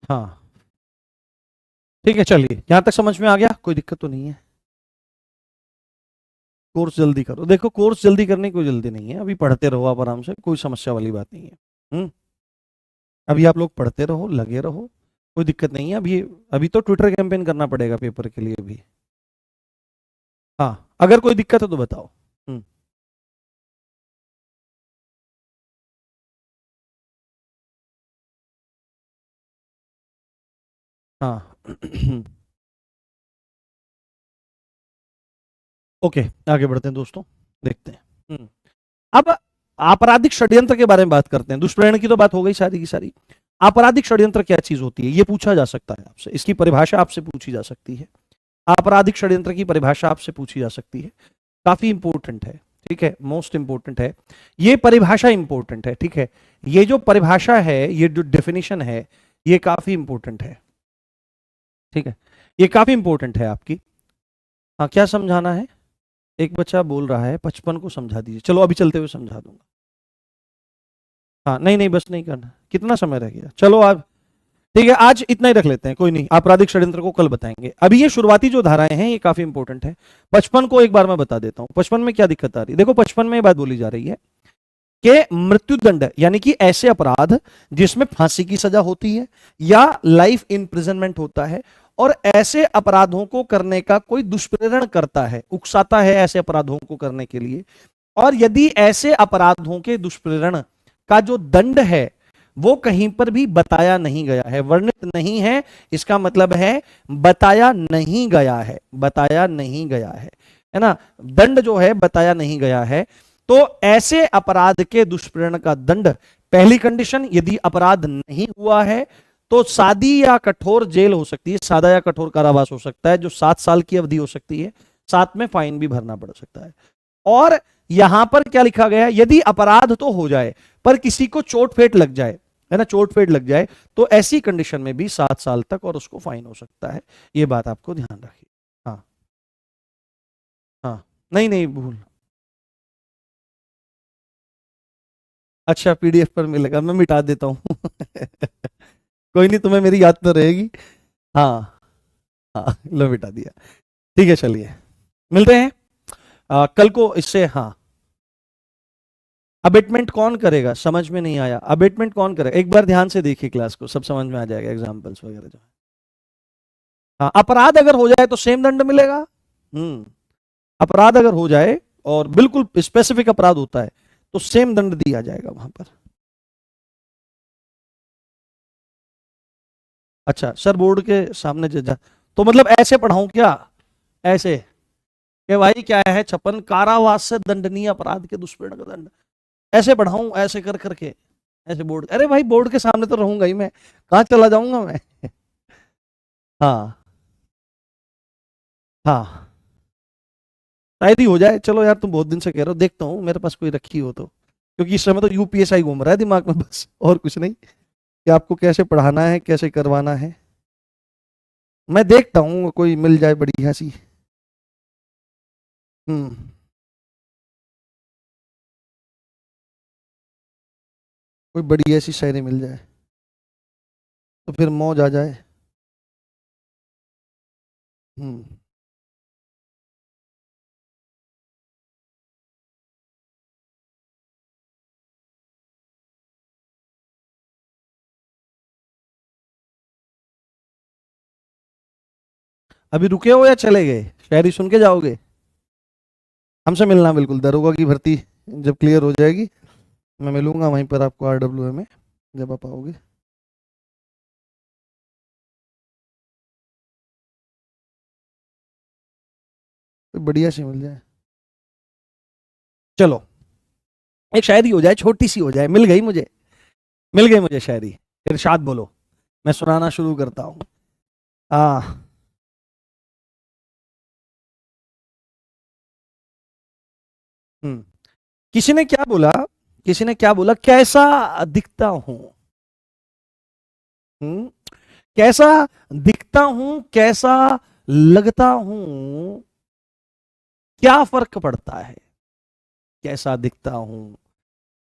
हाँ, ठीक है। चलिए, यहां तक समझ में आ गया, कोई दिक्कत तो नहीं है। कोर्स जल्दी करो। देखो, कोर्स जल्दी करने की कोई जल्दी नहीं है, अभी पढ़ते रहो आप आराम से, कोई समस्या वाली बात नहीं है। अभी आप लोग पढ़ते रहो, लगे रहो, कोई दिक्कत नहीं है। अभी तो ट्विटर कैंपेन करना पड़ेगा पेपर के लिए भी। हाँ, अगर कोई दिक्कत है तो बताओ। हाँ ओके, आगे बढ़ते हैं दोस्तों, देखते हैं। अब आपराधिक षड्यंत्र के बारे में बात करते हैं। दुष्प्रेरण की तो बात हो गई सारी की सारी। आपराधिक षड्यंत्र क्या चीज होती है, ये पूछा जा सकता है आपसे, इसकी परिभाषा आपसे पूछी जा सकती है। आपराधिक षड्यंत्र की परिभाषा आपसे पूछी जा सकती है, काफी इंपॉर्टेंट है, ठीक है, मोस्ट इंपॉर्टेंट है। ये परिभाषा इंपॉर्टेंट है, ठीक है, ये जो परिभाषा है, ये जो डेफिनेशन है, ये काफी इंपॉर्टेंट है, ठीक है, ये काफी इंपॉर्टेंट है आपकी। हाँ, क्या समझाना है, एक बच्चा बोल रहा है 55 को समझा दीजिए। चलो अभी चलते हुए समझा दूंगा। हाँ, नहीं नहीं, बस नहीं करना, कितना समय रह गया, चलो आप, ठीक है, आज इतना ही रख लेते हैं, कोई नहीं, आपराधिक षड्यंत्र को कल बताएंगे। अभी ये शुरुआती जो धाराएं हैं ये काफी इंपॉर्टेंट है। 55 को एक बार मैं बता देता हूं, 55 में क्या दिक्कत आ रही है। देखो, 55 में ये बात बोली जा रही है कि मृत्युदंड, यानी कि ऐसे अपराध जिसमें फांसी की सजा होती है या लाइफ इम्प्रिजनमेंट होता है, और ऐसे अपराधों को करने का कोई दुष्प्रेरण करता है, उकसाता है ऐसे अपराधों को करने के लिए, और यदि ऐसे अपराधों के दुष्प्रेरण का जो दंड है वो कहीं पर भी बताया नहीं गया है, वर्णित नहीं है, इसका मतलब है बताया नहीं गया है, बताया नहीं गया है ना। दंड जो है बताया नहीं गया है। तो ऐसे अपराध के दुष्प्रेरण का दंड, पहली कंडीशन, यदि अपराध नहीं हुआ है तो सादी या कठोर जेल हो सकती है, सादा या कठोर कारावास हो सकता है, जो 7 साल की अवधि हो सकती है, साथ में फाइन भी भरना पड़ सकता है। और यहां पर क्या लिखा गया है, यदि अपराध तो हो जाए पर किसी को चोट फेट लग जाए, है ना, चोट फेट लग जाए, तो ऐसी कंडीशन में भी 7 साल तक और उसको फाइन हो सकता है। ये बात आपको ध्यान रखिए। हाँ हाँ, नहीं नहीं भूल, अच्छा पीडीएफ पर मिलेगा, मैं मिटा देता हूँ कोई नहीं, तुम्हें मेरी याद तो रहेगी। हाँ हाँ, लो मिटा दिया। ठीक है, चलिए मिलते हैं कल को इससे। हाँ, अबेटमेंट कौन करेगा, समझ में नहीं आया, अबेटमेंट कौन करेगा, एक बार ध्यान से देखिए क्लास को, सब समझ में आ जाएगा, एग्जांपल्स वगैरह जो है। हाँ, अपराध अगर हो जाए तो सेम दंड मिलेगा। अपराध अगर हो जाए और बिल्कुल स्पेसिफिक अपराध होता है तो सेम दंड दिया जाएगा वहां पर। अच्छा सर, बोर्ड के सामने जजा, तो मतलब ऐसे पढ़ाऊं क्या, ऐसे कि भाई क्या है, 56 कारावास से दंडनीय अपराध के दुष्प्रेरण का दंड, ऐसे पढ़ाऊं, ऐसे कर करके, ऐसे बोर्ड, अरे भाई बोर्ड के सामने तो रहूंगा ही मैं, कहाँ चला जाऊंगा मैं हाँ हाँ, शायद ही हो जाए। चलो यार, तुम बहुत दिन से कह रहे हो, देखता हूँ मेरे पास कोई रखी हो तो, क्योंकि इस समय तो यूपीएसआई घूम रहा है दिमाग में बस, और कुछ नहीं, कि आपको कैसे पढ़ाना है, कैसे करवाना है। मैं देखता हूँ कोई मिल जाए बढ़िया सी। हम्म, कोई बढ़िया सी शायरी मिल जाए तो फिर मौज आ जाए। हम्म, अभी रुके हो या चले गए, शायरी सुन के जाओगे। हमसे मिलना बिल्कुल, दरोगा की भर्ती जब क्लियर हो जाएगी, मैं मिलूंगा वहीं पर आपको आरडब्ल्यू में, जब आप आओगे। कोई बढ़िया सी मिल जाए, चलो एक शायरी हो जाए, छोटी सी हो जाए, मिल गई मुझे, मिल गई मुझे शायरी। इरशाद बोलो, मैं सुनाना शुरू करता हूँ। हाँ, हम्म, किसी ने क्या बोला, किसी ने क्या बोला, कैसा दिखता हूं, हम्म, कैसा दिखता हूं, कैसा लगता हूं, क्या फर्क पड़ता है, कैसा दिखता हूं,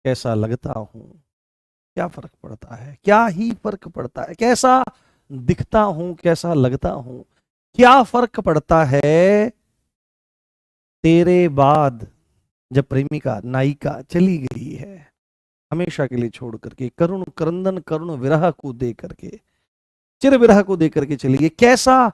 कैसा लगता हूं, क्या फर्क पड़ता है, क्या ही फर्क पड़ता है, कैसा दिखता हूं, कैसा लगता हूं, क्या फर्क पड़ता है, तेरे बाद जब प्रेमिका नायिका चली गई है, हमेशा के लिए छोड़ करके, करुण क्रंदन करुण विरह को दे करके, चिर विरह को दे करके चली गई, कैसा